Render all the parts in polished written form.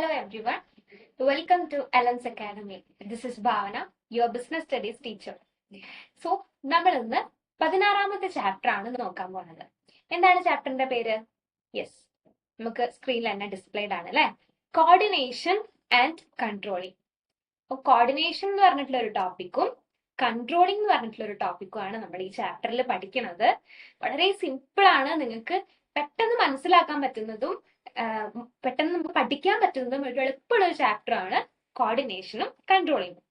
Hello everyone, welcome to Ellen's Academy. This is Bhavana, your business studies teacher. So, നമ്മൾ ഇന്ന് 16ാമത്തെ chapter ആണ് നോക്കാൻ പോകുന്നത്. എന്താണ് ചാപ്റ്ററിന്റെ പേര്? യെസ്, നമുക്ക് സ്ക്രീനിൽ തന്നെ ഡിസ്പ്ലേഡ് ആണ് അല്ലെ. Coordination and controlling. അപ്പോൾ കോർഡിനേഷൻ എന്ന് പറഞ്ഞിട്ടുള്ള ഒരു ടോപ്പിക്കും കൺട്രോളിംഗ് എന്ന് പറഞ്ഞിട്ടുള്ള ഒരു ടോപ്പിക്കും ആണ് നമ്മൾ ഈ ചാപ്റ്ററിൽ പഠിക്കുന്നത്. വളരെ സിമ്പിൾ ആണ്, നിങ്ങൾക്ക് പെട്ടെന്ന് മനസ്സിലാക്കാൻ പറ്റുന്നതും പെട്ടെന്ന് നമുക്ക് പഠിക്കാൻ പറ്റുന്നതും ഒരു എളുപ്പമുള്ള ഒരു ചാപ്റ്റർ ആണ് കോർഡിനേഷനും കൺട്രോളിങ്ങും.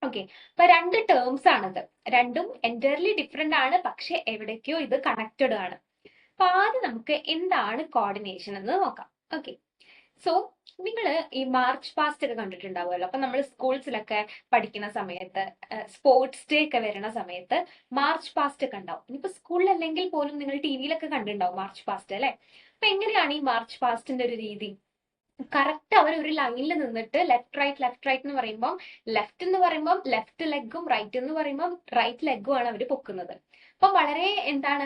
ഓക്കെ, അപ്പൊ രണ്ട് ടേംസ് ആണത്, രണ്ടും എൻറ്റയർലി ഡിഫറെന്റ് ആണ്, പക്ഷെ എവിടേക്കോ ഇത് കണക്റ്റഡ് ആണ്. അപ്പൊ ആദ്യം നമുക്ക് എന്താണ് കോർഡിനേഷൻ എന്ന് നോക്കാം. ഓക്കെ, സോ നിങ്ങൾ ഈ മാർച്ച് പാസ്റ്റ് ഒക്കെ കണ്ടിട്ടുണ്ടാവുമല്ലോ. അപ്പൊ നമ്മൾ സ്കൂൾസിലൊക്കെ പഠിക്കുന്ന സമയത്ത് സ്പോർട്സ് ഡേ ഒക്കെ വരുന്ന സമയത്ത് മാർച്ച് പാസ്റ്റ് ഒക്കെ ഉണ്ടാവും. ഇനിയിപ്പോ സ്കൂളിലല്ലെങ്കിൽ പോലും നിങ്ങൾ ടി വിയിലൊക്കെ കണ്ടിട്ടുണ്ടാവും മാർച്ച് പാസ്റ്റ് അല്ലെ. അപ്പൊ എങ്ങനെയാണ് ഈ മാർച്ച് പാസ്റ്റിന്റെ ഒരു രീതി? കറക്റ്റ് അവർ ഒരു ലൈനിൽ നിന്നിട്ട് ലെഫ്റ്റ് റൈറ്റ് എന്ന് പറയുമ്പോൾ ലെഫ്റ്റ് ലെഗും റൈറ്റ് എന്ന് പറയുമ്പോൾ റൈറ്റ് ലെഗും ആണ് അവർ പൊക്കുന്നത്. അപ്പൊ വളരെ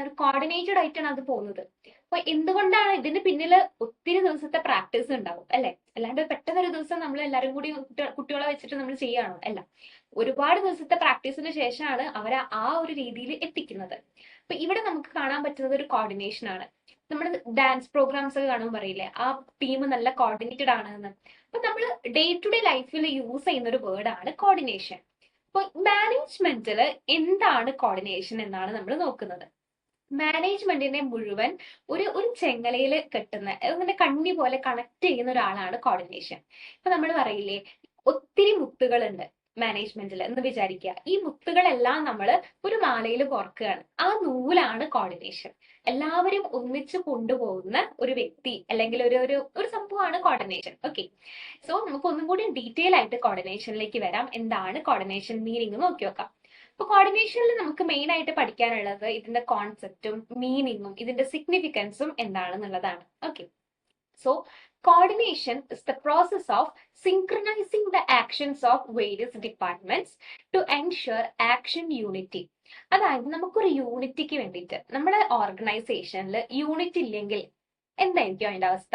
ഒരു കോർഡിനേറ്റഡ് ആയിട്ടാണ് അത് പോകുന്നത്. അപ്പൊ എന്തുകൊണ്ടാണ് ഇതിന് പിന്നിൽ ഒത്തിരി ദിവസത്തെ പ്രാക്ടീസ് ഉണ്ടാവും അല്ലെ. അല്ലാണ്ട് പെട്ടെന്ന് ഒരു ദിവസം നമ്മൾ എല്ലാവരും കൂടി കുട്ടികളെ വെച്ചിട്ട് നമ്മൾ ചെയ്യുകയാണോ? അല്ല, ഒരുപാട് ദിവസത്തെ പ്രാക്ടീസിന് ശേഷമാണ് അവരെ ആ ഒരു രീതിയിൽ എത്തിക്കുന്നത്. അപ്പൊ ഇവിടെ നമുക്ക് കാണാൻ പറ്റുന്നത് ഒരു കോർഡിനേഷൻ ആണ്. നമ്മൾ ഡാൻസ് പ്രോഗ്രാംസ് ഒക്കെ കാണുമ്പോൾ പറയില്ലേ, ആ ടീം നല്ല കോർഡിനേറ്റഡ് ആണ് എന്ന്. അപ്പൊ നമ്മൾ ഡേ ടു ഡേ ലൈഫിൽ യൂസ് ചെയ്യുന്ന ഒരു വേർഡ് ആണ് കോർഡിനേഷൻ. അപ്പൊ മാനേജ്മെന്റിൽ എന്താണ് കോർഡിനേഷൻ എന്നാണ് നമ്മൾ നോക്കുന്നത്. മാനേജ്മെന്റിനെ മുഴുവൻ ഒരു ചെങ്ങലയിൽ കെട്ടുന്ന, അങ്ങനെ കണ്ണി പോലെ കണക്ട് ചെയ്യുന്ന ഒരാളാണ് കോർഡിനേഷൻ. ഇപ്പൊ നമ്മൾ പറയില്ലേ, ഒത്തിരി മുത്തുകളുണ്ട് മാനേജ്മെന്റിൽ എന്ന് വിചാരിക്കുക. ഈ മുത്തുകളെല്ലാം നമ്മൾ ഒരു മാലയിൽ കോർക്കുകയാണ്. ആ നൂലാണ് കോർഡിനേഷൻ. എല്ലാവരും ഒന്നിച്ച് കൊണ്ടുപോകുന്ന ഒരു വ്യക്തി അല്ലെങ്കിൽ ഒരു സംഭവമാണ് കോർഡിനേഷൻ. ഓക്കെ, സോ നമുക്ക് ഒന്നും കൂടി ഡീറ്റെയിൽ ആയിട്ട് കോർഡിനേഷനിലേക്ക് വരാം. എന്താണ് കോർഡിനേഷൻ മീനിങ് നോക്കി നോക്കാം. അപ്പൊ കോർഡിനേഷനിൽ നമുക്ക് മെയിൻ ആയിട്ട് പഠിക്കാനുള്ളത് ഇതിന്റെ കോൺസെപ്റ്റും മീനിങ്ങും ഇതിന്റെ സിഗ്നിഫിക്കൻസും എന്താണെന്നുള്ളതാണ്. Okay, so coordination is the process of synchronizing the actions of various departments to ensure action unity. അതായത് നമുക്കൊരു യൂണിറ്റിക്ക് വേണ്ടിയിട്ട് നമ്മുടെ ഓർഗനൈസേഷനിൽ യൂണിറ്റ് ഇല്ലെങ്കിൽ എന്തായിരിക്കും അതിന്റെ അവസ്ഥ?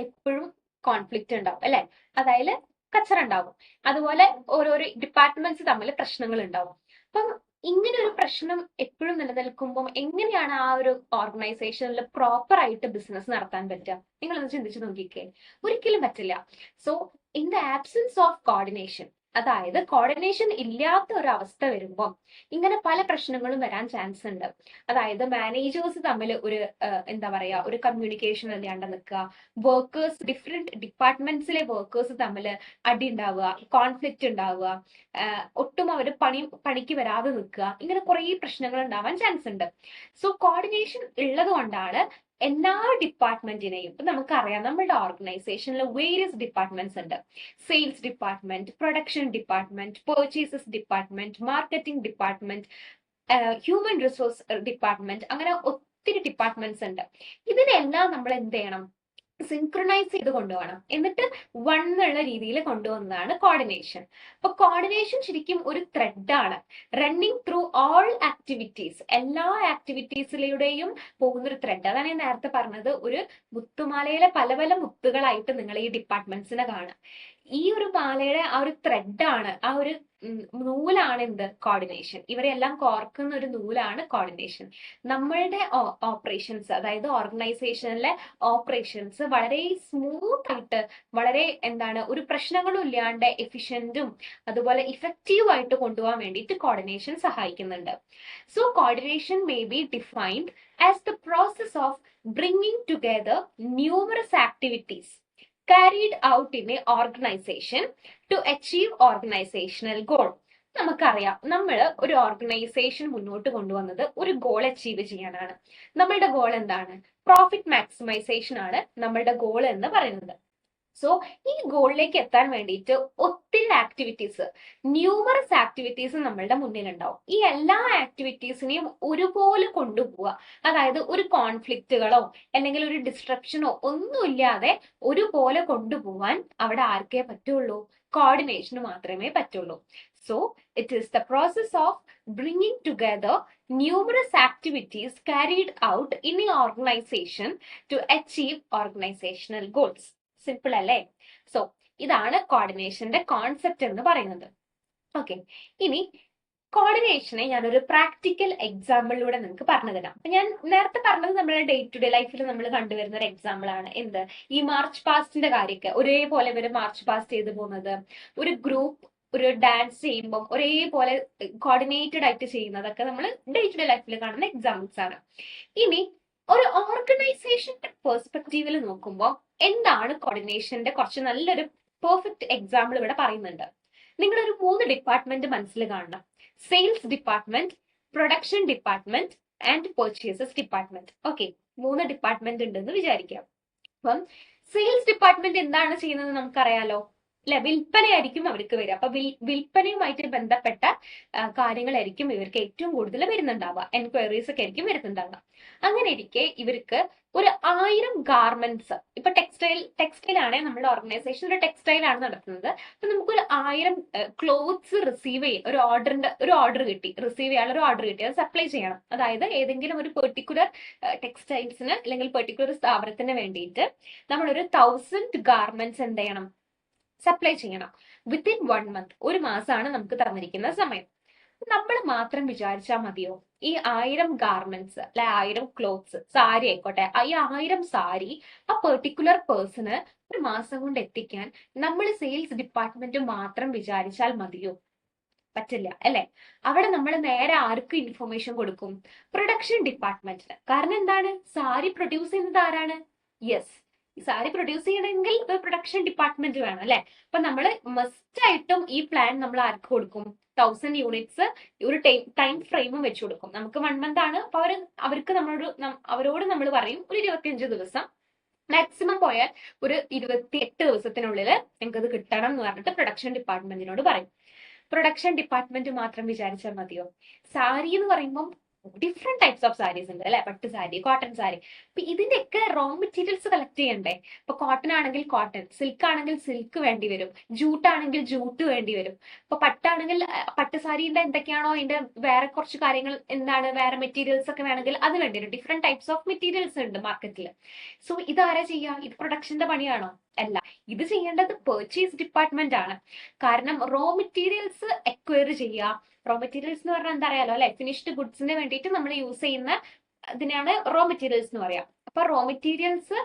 എപ്പോഴും കോൺഫ്ലിക്റ്റ് ഉണ്ടാവും അല്ലെ. അതായത് കച്ചറ ഉണ്ടാവും. അതുപോലെ ഓരോരോ ഡിപ്പാർട്ട്മെന്റ്സ് തമ്മിൽ പ്രശ്നങ്ങൾ ഉണ്ടാവും. അപ്പം ഇങ്ങനെ ഒരു പ്രശ്നം എപ്പോഴും നിലനിൽക്കുമ്പോൾ എങ്ങനെയാണ് ആ ഒരു ഓർഗനൈസേഷനിൽ പ്രോപ്പർ ആയിട്ട് ബിസിനസ് നടത്താൻ പറ്റുക? നിങ്ങളൊന്ന് ചിന്തിച്ചു നോക്കിക്കേ. ഒരിക്കലും പറ്റില്ല. So in the absence of coordination, അതായത് കോർഡിനേഷൻ ഇല്ലാത്ത ഒരു അവസ്ഥ വരുമ്പോൾ ഇങ്ങനെ പല പ്രശ്നങ്ങളും വരാൻ ചാൻസ് ഉണ്ട്. അതായത് മാനേജേഴ്സ് തമ്മിൽ ഒരു കമ്മ്യൂണിക്കേഷൻ ഇല്ലാണ്ട് നിൽക്കുക, വർക്കേഴ്സ് ഡിഫറെന്റ് ഡിപ്പാർട്ട്മെന്റ്സിലെ വർക്കേഴ്സ് തമ്മിൽ അടി ഉണ്ടാവുക, കോൺഫ്ലിക്റ്റ് ഉണ്ടാവുക, ഒട്ടും അവർ പണിക്ക് വരാതെ നിൽക്കുക, ഇങ്ങനെ കുറെ പ്രശ്നങ്ങൾ ഉണ്ടാവാൻ ചാൻസ് ഉണ്ട്. സോ കോർഡിനേഷൻ ഉള്ളത് കൊണ്ടാണ് എല്ലാ ഡിപ്പാർട്ട്മെന്റിനെയും, ഇപ്പൊ നമുക്കറിയാം നമ്മളുടെ ഓർഗനൈസേഷനിൽ വേരിയസ് ഡിപ്പാർട്ട്മെന്റ്സ് ഉണ്ട്. Sales department, production department, purchases department, marketing department, human resource department, അങ്ങനെ ഒത്തിരി ഡിപ്പാർട്ട്മെന്റ്സ് ഉണ്ട്. ഇതിനെല്ലാം നമ്മൾ എന്ത് ചെയ്യണം? സിൻക്രണൈസ് ചെയ്ത് കൊണ്ടുപോകണം. എന്നിട്ട് വൺ എന്നുള്ള രീതിയിൽ കൊണ്ടുപോകുന്നതാണ് കോർഡിനേഷൻ. അപ്പൊ കോർഡിനേഷൻ ശരിക്കും ഒരു ത്രെഡാണ്, റണ്ണിങ് ത്രൂ ഓൾ ആക്ടിവിറ്റീസ്, എല്ലാ ആക്ടിവിറ്റീസിലൂടെയും പോകുന്ന ഒരു ത്രെഡ്. അതാണ് ഞാൻ നേരത്തെ പറഞ്ഞത്, ഒരു മുത്തുമാലയിലെ പല പല മുത്തുകളായിട്ട് നിങ്ങൾ ഈ ഡിപ്പാർട്ട്മെന്റ്സിനെ കാണാം. ഈ ഒരു മാലയുടെ ആ ഒരു ത്രെഡാണ്, ആ ഒരു നൂലാണ് എന്ത്? കോർഡിനേഷൻ. ഇവരെല്ലാം കോർക്കുന്ന ഒരു നൂലാണ് കോർഡിനേഷൻ. നമ്മളുടെ ഓപ്പറേഷൻസ്, അതായത് ഓർഗനൈസേഷനിലെ ഓപ്പറേഷൻസ് വളരെ സ്മൂത്ത് ആയിട്ട്, വളരെ ഒരു പ്രശ്നങ്ങളും ഇല്ലാണ്ട് എഫിഷ്യന്റും അതുപോലെ ഇഫക്റ്റീവ് ആയിട്ട് കൊണ്ടുപോകാൻ വേണ്ടിയിട്ട് കോർഡിനേഷൻ സഹായിക്കുന്നുണ്ട്. So coordination may be defined as the process of bringing together numerous activities carried out in a organization to achieve organizational goal. നമുക്കറിയാം, നമ്മൾ ഒരു ഓർഗനൈസേഷൻ മുന്നോട്ട് കൊണ്ടുവന്നത് ഒരു ഗോൾ അച്ചീവ് ചെയ്യാനാണ്. നമ്മളുടെ ഗോൾ എന്താണ്? പ്രോഫിറ്റ് മാക്സിമൈസേഷൻ ആണ് നമ്മളുടെ ഗോൾ എന്ന് പറയുന്നത്. സോ ഈ ഗോളിലേക്ക് എത്താൻ വേണ്ടിയിട്ട് ഒത്തിരി ആക്ടിവിറ്റീസ്, ന്യൂമറസ് ആക്ടിവിറ്റീസ് നമ്മളുടെ മുന്നിലുണ്ടാവും. ഈ എല്ലാ ആക്ടിവിറ്റീസിനെയും ഒരുപോലെ കൊണ്ടുപോവുക, അതായത് ഒരു കോൺഫ്ലിക്റ്റുകളോ അല്ലെങ്കിൽ ഒരു ഡിസ്ട്രപ്ഷനോ ഒന്നുമില്ലാതെ ഒരുപോലെ കൊണ്ടുപോവാൻ അവിടെ ആർക്കേ പറ്റുള്ളൂ? കോർഡിനേഷന് മാത്രമേ പറ്റുള്ളൂ. So it is the process of bringing together numerous activities carried out in an organization to achieve organizational goals. Simple അല്ലേ? സോ ഇതാണ് കോർഡിനേഷന്റെ കോൺസെപ്റ്റ് എന്ന് പറയുന്നത്. ഓക്കെ, ഇനി കോർഡിനേഷനെ ഞാനൊരു പ്രാക്ടിക്കൽ എക്സാമ്പിളിലൂടെ നിങ്ങൾക്ക് പറഞ്ഞു തരാം. അപ്പൊ ഞാൻ നേരത്തെ പറഞ്ഞത് നമ്മുടെ ഡേ ടു ഡേ ലൈഫിൽ നമ്മൾ കണ്ടുവരുന്ന ഒരു എക്സാമ്പിൾ ആണ്. എന്ത്? ഈ മാർച്ച് പാസ്റ്റിന്റെ കാര്യമൊക്കെ ഒരേപോലെ ഇവര് മാർച്ച് പാസ്റ്റ് ചെയ്തു പോകുന്നത്, ഒരു ഗ്രൂപ്പ് ഒരു ഡാൻസ് ചെയ്യുമ്പോൾ ഒരേപോലെ കോർഡിനേറ്റഡ് ആയിട്ട് ചെയ്യുന്നതൊക്കെ നമ്മൾ ഡേ ടു ഡേ ലൈഫിൽ കാണുന്ന എക്സാമ്പിൾസ് ആണ്. ഇനി ഒരു ഓർഗനൈസേഷന്റെ പെർസ്പെക്റ്റീവിൽ നോക്കുമ്പോൾ എന്താണ് കോർഡിനേഷന്റെ കുറച്ച് നല്ലൊരു പെർഫെക്റ്റ് എക്സാമ്പിൾ ഇവിടെ പറയുന്നുണ്ട്. നിങ്ങളൊരു 3 ഡിപ്പാർട്ട്മെന്റ് മനസ്സിൽ കാണണം. Sales department, production department and purchases department. Okay, 3 department ഉണ്ടെന്ന് വിചാരിക്കാം. അപ്പം സെയിൽസ് ഡിപ്പാർട്ട്മെന്റ് എന്താണ് ചെയ്യുന്നത് നമുക്കറിയാലോ അല്ലെ? വിൽപ്പനയായിരിക്കും അവർക്ക് വരിക. അപ്പൊ വിൽപ്പനയുമായിട്ട് ബന്ധപ്പെട്ട കാര്യങ്ങളായിരിക്കും ഇവർക്ക് ഏറ്റവും കൂടുതൽ വരുന്നുണ്ടാവുക, എൻക്വയറീസ് ഒക്കെ ആയിരിക്കും വരുന്നുണ്ടാവുക. അങ്ങനെ ഇരിക്കെ ഇവർക്ക് ഒരു 1000 ഗാർമെന്റ്സ്, ഇപ്പൊ ടെക്സ്റ്റൈൽ ആണെങ്കിൽ നമ്മുടെ ഓർഗനൈസേഷൻ ഒരു ടെക്സ്റ്റൈൽ ആണ് നടത്തുന്നത്. അപ്പൊ നമുക്കൊരു 1000 ക്ലോത്ത്സ് റിസീവ് ചെയ്യും, ഒരു ഓർഡർ കിട്ടി, റിസീവ് ചെയ്യാനുള്ള ഒരു ഓർഡർ കിട്ടി, അത് സപ്ലൈ ചെയ്യണം. അതായത് ഏതെങ്കിലും ഒരു പെർട്ടിക്കുലർ ടെക്സ്റ്റൈൽസിന് അല്ലെങ്കിൽ പെർട്ടിക്കുലർ സ്ഥാപനത്തിന് വേണ്ടിയിട്ട് നമ്മളൊരു 1000 ഗാർമെന്റ്സ് എന്ത് ചെയ്യണം? സപ്ലൈ ചെയ്യണം. വിത്തിൻ 1 month, ഒരു മാസമാണ് നമുക്ക് തന്നിരിക്കുന്ന സമയം. നമ്മൾ മാത്രം വിചാരിച്ചാൽ മതിയോ ഈ 1000 ഗാർമെന്റ്സ് അല്ലെ 1000 ക്ലോത്ത്സ്, സാരി ആയിക്കോട്ടെ, ഈ 1000 സാരി ആ പെർട്ടിക്കുലർ പേഴ്സണ് ഒരു മാസം കൊണ്ട് എത്തിക്കാൻ നമ്മൾ സെയിൽസ് ഡിപ്പാർട്ട്മെന്റ് മാത്രം വിചാരിച്ചാൽ മതിയോ? പറ്റില്ല അല്ലെ? അവിടെ നമ്മൾ നേരെ ആർക്ക് ഇൻഫർമേഷൻ കൊടുക്കും? പ്രൊഡക്ഷൻ ഡിപ്പാർട്ട്മെന്റിന്. കാരണം എന്താണ്? സാരി പ്രൊഡ്യൂസ് ചെയ്യുന്നത് ആരാണ്? യെസ്, സാരി പ്രൊഡ്യൂസ് ചെയ്യണമെങ്കിൽ പ്രൊഡക്ഷൻ ഡിപ്പാർട്ട്മെന്റ് വേണം അല്ലെ? അപ്പൊ നമ്മൾ മസ്റ്റ് ആയിട്ടും ഈ പ്ലാൻ നമ്മൾ ആർക്ക് കൊടുക്കും? 1000 യൂണിറ്റ്സ് ഒരു ടൈം ഫ്രെയിമും വെച്ച് കൊടുക്കും. നമുക്ക് 1 month ആണ്. അപ്പൊ അവരോട് നമ്മൾ പറയും ഒരു 25 ദിവസം, മാക്സിമം പോയാൽ ഒരു 28 ദിവസത്തിനുള്ളിൽ നിങ്ങൾക്കത് കിട്ടണം എന്ന് പറഞ്ഞിട്ട് പ്രൊഡക്ഷൻ ഡിപ്പാർട്ട്മെന്റിനോട് പറയും. പ്രൊഡക്ഷൻ ഡിപ്പാർട്ട്മെന്റ് മാത്രം വിചാരിച്ചാൽ മതിയോ? സാരി എന്ന് പറയുമ്പോൾ ഡിഫറെന്റ് ടൈപ്സ് ഓഫ് സാരീസ് ഉണ്ട് അല്ലെ? പട്ട് സാരി, കോട്ടൺ സാരി. അപ്പൊ ഇതിന്റെയൊക്കെ റോ മെറ്റീരിയൽസ് കളക്ട് ചെയ്യണ്ടേ? ഇപ്പൊ കോട്ടൺ ആണെങ്കിൽ കോട്ടൺ, സിൽക്ക് ആണെങ്കിൽ സിൽക്ക് വേണ്ടി വരും, ജൂട്ട് ആണെങ്കിൽ ജൂട്ട് വേണ്ടി വരും. ഇപ്പൊ പട്ടാണെങ്കിൽ പട്ട് സാരിന്റെ എന്തൊക്കെയാണോ അതിന്റെ വേറെ കുറച്ച് കാര്യങ്ങൾ, എന്താണ് വേറെ മെറ്റീരിയൽസ് ഒക്കെ വേണമെങ്കിൽ അത് വേണ്ടി വരും. ഡിഫറെന്റ് ടൈപ്സ് ഓഫ് മെറ്റീരിയൽസ് ഉണ്ട് മാർക്കറ്റിൽ. സോ ഇതാരാ ചെയ്യാ? ഇത് പ്രൊഡക്ഷന്റെ പണിയാണോ? അല്ല, ഇത് ചെയ്യേണ്ടത് പർച്ചേസ് ഡിപ്പാർട്ട്മെന്റ് ആണ്. കാരണം റോ മെറ്റീരിയൽസ് എക്വയർ ചെയ്യുക, റോ മെറ്റീരിയൽസ് എന്ന് പറഞ്ഞാൽ എന്താ അറിയാലോ അല്ലെ? ഫിനിഷ്ഡ് ഗുഡ്സിന് വേണ്ടിയിട്ട് നമ്മൾ യൂസ് ചെയ്യുന്ന ഇതിനാണ് റോ മെറ്റീരിയൽസ് എന്ന് പറയാം. അപ്പൊ റോ മെറ്റീരിയൽസ്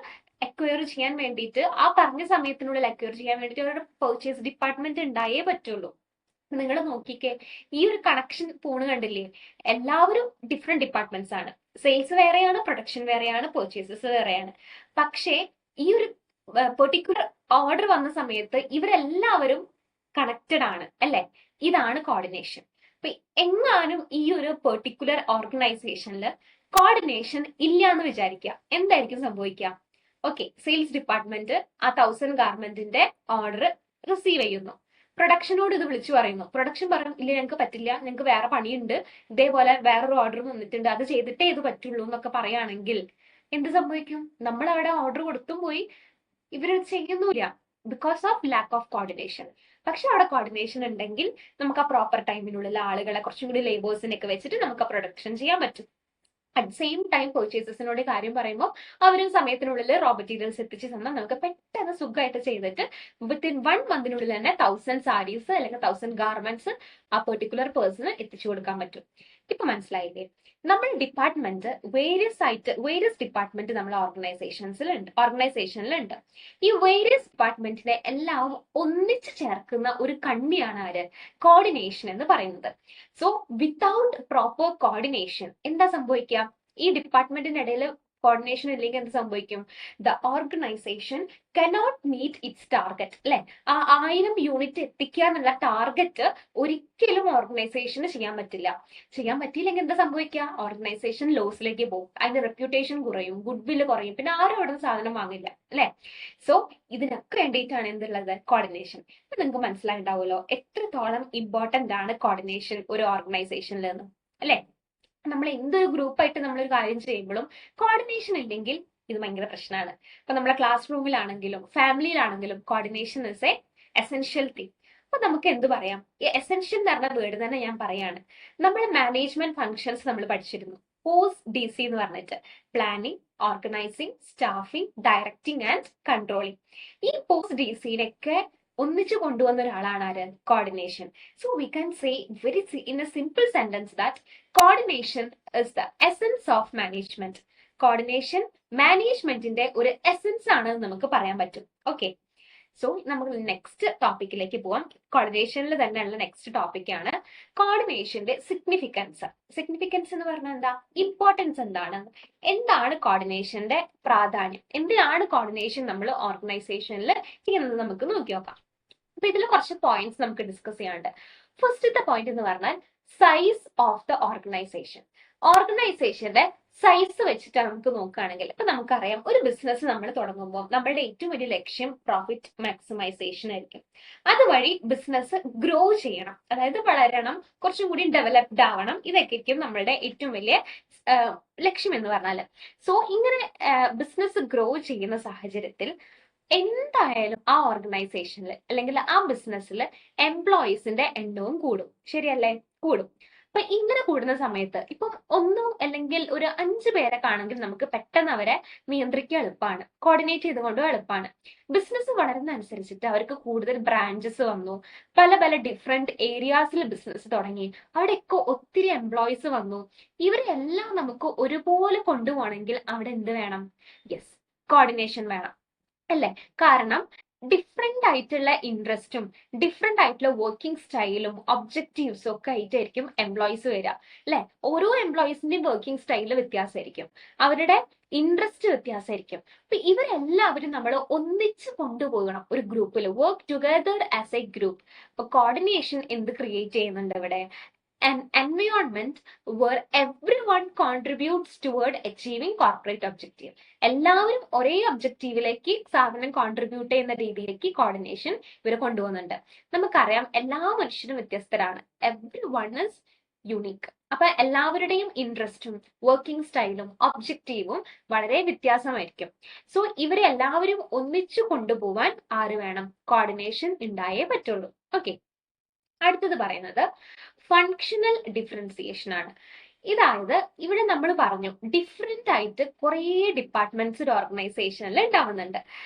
എക്വയർ ചെയ്യാൻ വേണ്ടിയിട്ട്, ആ പറഞ്ഞ സമയത്തിനുള്ളിൽ എക്വയർ ചെയ്യാൻ വേണ്ടിയിട്ട് ഒരു പർച്ചേസ് ഡിപ്പാർട്ട്മെന്റ് ഉണ്ടായേ പറ്റുള്ളൂ. നിങ്ങൾ നോക്കിക്കേ, ഈ ഒരു കണക്ഷൻ പോണ് കണ്ടില്ലേ? എല്ലാവരും ഡിഫറെന്റ് ഡിപ്പാർട്ട്മെന്റ്സ് ആണ്. സെയിൽസ് വേറെയാണ്, പ്രൊഡക്ഷൻ വേറെയാണ്, പർച്ചേസസ് വേറെയാണ്. പക്ഷേ ഈ ഒരു പെർട്ടിക്കുലർ ഓർഡർ വന്ന സമയത്ത് ഇവരെല്ലാവരും കണക്റ്റഡ് ആണ് അല്ലെ? ഇതാണ് കോർഡിനേഷൻ. അപ്പൊ എങ്ങാനും ഈ ഒരു പെർട്ടിക്കുലർ ഓർഗനൈസേഷനിൽ കോർഡിനേഷൻ ഇല്ല എന്ന് വിചാരിക്കുക, എന്തായിരിക്കും സംഭവിക്കുക? ഓക്കെ, സെയിൽസ് ഡിപ്പാർട്ട്മെന്റ് ആ 1000 ഗാർമെന്റിന്റെ ഓർഡർ റിസീവ് ചെയ്യുന്നു. പ്രൊഡക്ഷനോട് ഇത് വിളിച്ചു പറയുന്നു. പ്രൊഡക്ഷൻ പറയും, ഇല്ല ഞങ്ങൾക്ക് പറ്റില്ല, ഞങ്ങൾക്ക് വേറെ പണിയുണ്ട്, ഇതേപോലെ വേറൊരു ഓർഡർ വന്നിട്ടുണ്ട്, അത് ചെയ്തിട്ടേ ഇത് പറ്റുള്ളൂ എന്നൊക്കെ പറയുകയാണെങ്കിൽ എന്ത് സംഭവിക്കും? നമ്മൾ അവിടെ ഓർഡർ കൊടുത്തും പോയി, ഇവരത് ചെയ്യുന്നില്ല, because of lack of coordination. പക്ഷെ അവിടെ കോർഡിനേഷൻ ഉണ്ടെങ്കിൽ നമുക്ക് ആ പ്രോപ്പർ ടൈമിനുള്ളിൽ ആളുകളെ കുറച്ചും കൂടി ലേബേഴ്സിനൊക്കെ വെച്ചിട്ട് നമുക്ക് ആ പ്രൊഡക്ഷൻ ചെയ്യാൻ പറ്റും. അറ്റ് സെയിം ടൈം പർച്ചേസസിനോട് കാര്യം പറയുമ്പോൾ അവരും സമയത്തിനുള്ളിൽ റോ മെറ്റീരിയൽസ് എത്തിച്ച് തന്നാൽ നമുക്ക് പെട്ടെന്ന് സുഖമായിട്ട് ചെയ്തിട്ട് വിത്തിൻ 1 monthനുള്ളിൽ തന്നെ 1000 സാരീസ് അല്ലെങ്കിൽ 1000 ഗാർമെന്റ്സ് ആ പെർട്ടിക്കുലർ പേഴ്സണ് എത്തിച്ചു കൊടുക്കാൻ പറ്റും. ഇപ്പൊ മനസ്സിലായില്ലേ? നമ്മൾ ഡിപ്പാർട്ട്മെന്റ് വേരിയസ് ഡിപ്പാർട്ട്മെന്റ് നമ്മുടെ ഓർഗനൈസേഷനിലുണ്ട്. ഈ വേരിയസ് ഡിപ്പാർട്ട്മെന്റിനെ എല്ലാം ഒന്നിച്ചു ചേർക്കുന്ന ഒരു കണ്ണിയാണ് ആര്? കോർഡിനേഷൻ എന്ന് പറയുന്നത്. സോ വിത്തൗട്ട് പ്രോപ്പർ കോർഡിനേഷൻ എന്താ സംഭവിക്കുക? ഈ ഡിപ്പാർട്ട്മെന്റിനിടയിൽ കോർഡിനേഷൻ ഇല്ലെങ്കിൽ എന്ത് സംഭവിക്കും? The organisation cannot meet its target അല്ലെ? ആ 1000 യൂണിറ്റ് എത്തിക്കുക എന്നുള്ള ടാർഗറ്റ് ഒരിക്കലും ഓർഗനൈസേഷന് ചെയ്യാൻ പറ്റിയില്ലെങ്കിൽ എന്താ സംഭവിക്കുക? ഓർഗനൈസേഷൻ ലോസിലേക്ക് പോകും, അതിന്റെ റെപ്യൂട്ടേഷൻ കുറയും, ഗുഡ് വില്ല് കുറയും, പിന്നെ ആരും അവിടെ സാധനം വാങ്ങില്ല അല്ലെ? സോ ഇതിനൊക്കെ വേണ്ടിയിട്ടാണ് എന്തുള്ളത്? കോർഡിനേഷൻ. അപ്പൊ നിങ്ങൾക്ക് മനസ്സിലായിട്ടുണ്ടാവുമല്ലോ എത്രത്തോളം ഇമ്പോർട്ടന്റ് ആണ് കോർഡിനേഷൻ ഒരു ഓർഗനൈസേഷനിൽ നിന്ന് അല്ലെ? നമ്മൾ എന്തൊരു ഗ്രൂപ്പായിട്ട് നമ്മളൊരു കാര്യം ചെയ്യുമ്പോഴും കോർഡിനേഷൻ ഇല്ലെങ്കിൽ ഇത് ഭയങ്കര പ്രശ്നമാണ്. ഇപ്പൊ നമ്മളെ ക്ലാസ് റൂമിലാണെങ്കിലും ഫാമിലിയിലാണെങ്കിലും coordination is a essential thing. അപ്പൊ നമുക്ക് എന്ത് പറയാം? ഈ എസെൻഷ്യൽ എന്ന് പറഞ്ഞ വേർഡ് തന്നെ ഞാൻ പറയാണ്. നമ്മൾ മാനേജ്മെന്റ് ഫങ്ഷൻസ് നമ്മൾ പഠിച്ചിരുന്നു, പോസ്റ്റ് DC എന്ന് പറഞ്ഞിട്ട് planning, organising, staffing, directing and controlling. ഈ പോസ്റ്റ് ഡി സിയിലൊക്കെ ഒന്നിച്ചു കൊണ്ടുവന്ന ഒരാളാണ് ആര്? Coordination. So we can say very in A simple sentence that coordination is the essence of management. Coordination മാനേജ്മെന്റിന്റെ ഒരു എസൻസ് ആണ് നമുക്ക് പറയാൻ പറ്റും. ഓക്കെ, സോ നമുക്ക് നെക്സ്റ്റ് ടോപ്പിക്കിലേക്ക് പോവാം. കോർഡിനേഷനിൽ തന്നെയുള്ള നെക്സ്റ്റ് ടോപ്പിക്കാണ് കോർഡിനേഷന്റെ സിഗ്നിഫിക്കൻസ്. സിഗ്നിഫിക്കൻസ് എന്ന് പറഞ്ഞാൽ എന്താ? ഇമ്പോർട്ടൻസ് എന്താണ്? എന്താണ് കോർഡിനേഷന്റെ പ്രാധാന്യം? എന്തിനാണ് കോർഡിനേഷൻ നമ്മൾ ഓർഗനൈസേഷനിൽ ചെയ്യുന്നത്? നമുക്ക് നോക്കി നോക്കാം. അപ്പൊ ഇതിൽ കുറച്ച് പോയിന്റ്സ് നമുക്ക് ഡിസ്കസ് ചെയ്യാനുണ്ട്. ഫസ്റ്റത്തെ പോയിന്റ് എന്ന് പറഞ്ഞാൽ സൈസ് ഓഫ് ദ ഓർഗനൈസേഷൻ. ഓർഗനൈസേഷന്റെ സൈസ് വെച്ചിട്ട് നമുക്ക് നോക്കുകയാണെങ്കിൽ ഇപ്പൊ നമുക്കറിയാം, ഒരു ബിസിനസ് നമ്മൾ തുടങ്ങുമ്പോൾ നമ്മളുടെ ഏറ്റവും വലിയ ലക്ഷ്യം പ്രോഫിറ്റ് മാക്സിമൈസേഷൻ ആയിരിക്കും. അതുവഴി ബിസിനസ് ഗ്രോ ചെയ്യണം, അതായത് വളരണം, കുറച്ചും കൂടി ഡെവലപ്ഡ് ആവണം. ഇതൊക്കെ ആയിരിക്കും നമ്മളുടെ ഏറ്റവും വലിയ ലക്ഷ്യം എന്ന് പറഞ്ഞാല്. സോ ഇങ്ങനെ ബിസിനസ് ഗ്രോ ചെയ്യുന്ന സാഹചര്യത്തിൽ എന്തായാലും ആ ഓർഗനൈസേഷനിൽ അല്ലെങ്കിൽ ആ ബിസിനസ്സിൽ എംപ്ലോയീസിന്റെ എണ്ണവും കൂടും. ശരിയല്ലേ? കൂടും. അപ്പൊ ഇങ്ങനെ കൂടുന്ന സമയത്ത് ഇപ്പം ഒന്നോ അല്ലെങ്കിൽ ഒരു 5 പേരൊക്കെ ആണെങ്കിൽ നമുക്ക് പെട്ടെന്ന് അവരെ നിയന്ത്രിക്കാൻ എളുപ്പമാണ്, കോർഡിനേറ്റ് ചെയ്തുകൊണ്ടും എളുപ്പമാണ്. ബിസിനസ് വളരുന്ന അനുസരിച്ചിട്ട് അവർക്ക് കൂടുതൽ ബ്രാഞ്ചസ് വന്നു, പല പല ഡിഫറെന്റ് ഏരിയാസിൽ ബിസിനസ് തുടങ്ങി, അവിടെയൊക്കെ ഒത്തിരി എംപ്ലോയീസ് വന്നു. ഇവരെല്ലാം നമുക്ക് ഒരുപോലെ കൊണ്ടുപോകണമെങ്കിൽ അവിടെ എന്ത് വേണം? യെസ്, കോർഡിനേഷൻ വേണം, അല്ലേ? കാരണം ഡിഫറെന്റ് ആയിട്ടുള്ള ഇൻട്രസ്റ്റും ഡിഫറെന്റ് ആയിട്ടുള്ള വർക്കിംഗ് സ്റ്റൈലും ഒബ്ജക്റ്റീവ്സും ഒക്കെ ആയിട്ടായിരിക്കും എംപ്ലോയീസ് വരിക, അല്ലെ? ഓരോ എംപ്ലോയീസിന്റെയും വർക്കിംഗ് സ്റ്റൈല് വ്യത്യാസമായിരിക്കും, അവരുടെ ഇൻട്രസ്റ്റ് വ്യത്യാസമായിരിക്കും. അപ്പൊ ഇവരെല്ലാവരും നമ്മൾ ഒന്നിച്ച് കൊണ്ടുപോകണം ഒരു ഗ്രൂപ്പിൽ, work together as A group. അപ്പൊ കോർഡിനേഷൻ എന്ത് ക്രിയേറ്റ് ചെയ്യുന്നുണ്ട് ഇവിടെ? an environment where everyone contributes toward achieving corporate objective. എല്ലാവരും ഒരേ ഒബ്ജക്റ്റീവിലേക്ക് സാധനം കോൺട്രിബ്യൂട്ട് ചെയ്യുന്ന രീതിയിലേക്ക് കോർഡിനേഷൻ ഇവർ കൊണ്ടുപോകുന്നുണ്ട്. നമുക്കറിയാം, എല്ലാ മനുഷ്യരും വ്യത്യസ്തരാണ്, എവ്രി വൺ ഇസ് യുണീക്ക്. അപ്പൊ എല്ലാവരുടെയും ഇൻട്രസ്റ്റും വർക്കിംഗ് സ്റ്റൈലും ഒബ്ജക്റ്റീവും വളരെ വ്യത്യാസമായിരിക്കും. സോ ഇവരെ എല്ലാവരും ഒന്നിച്ചു കൊണ്ടുപോവാൻ ആര് വേണം? കോർഡിനേഷൻ ഉണ്ടായേ പറ്റുള്ളൂ. ഓക്കെ, അടുത്തത് പറയുന്നത് ഫങ്ഷണൽ ഡിഫറൻസിയേഷൻ ആണ്. ഇതായത് ഇവിടെ നമ്മൾ പറഞ്ഞു ഡിഫറെന്റ് ആയിട്ട് കുറേ ഡിപ്പാർട്ട്മെന്റ്സ് ഒരു ഓർഗനൈസേഷനിൽ ഉണ്ടാവുന്നുണ്ട്.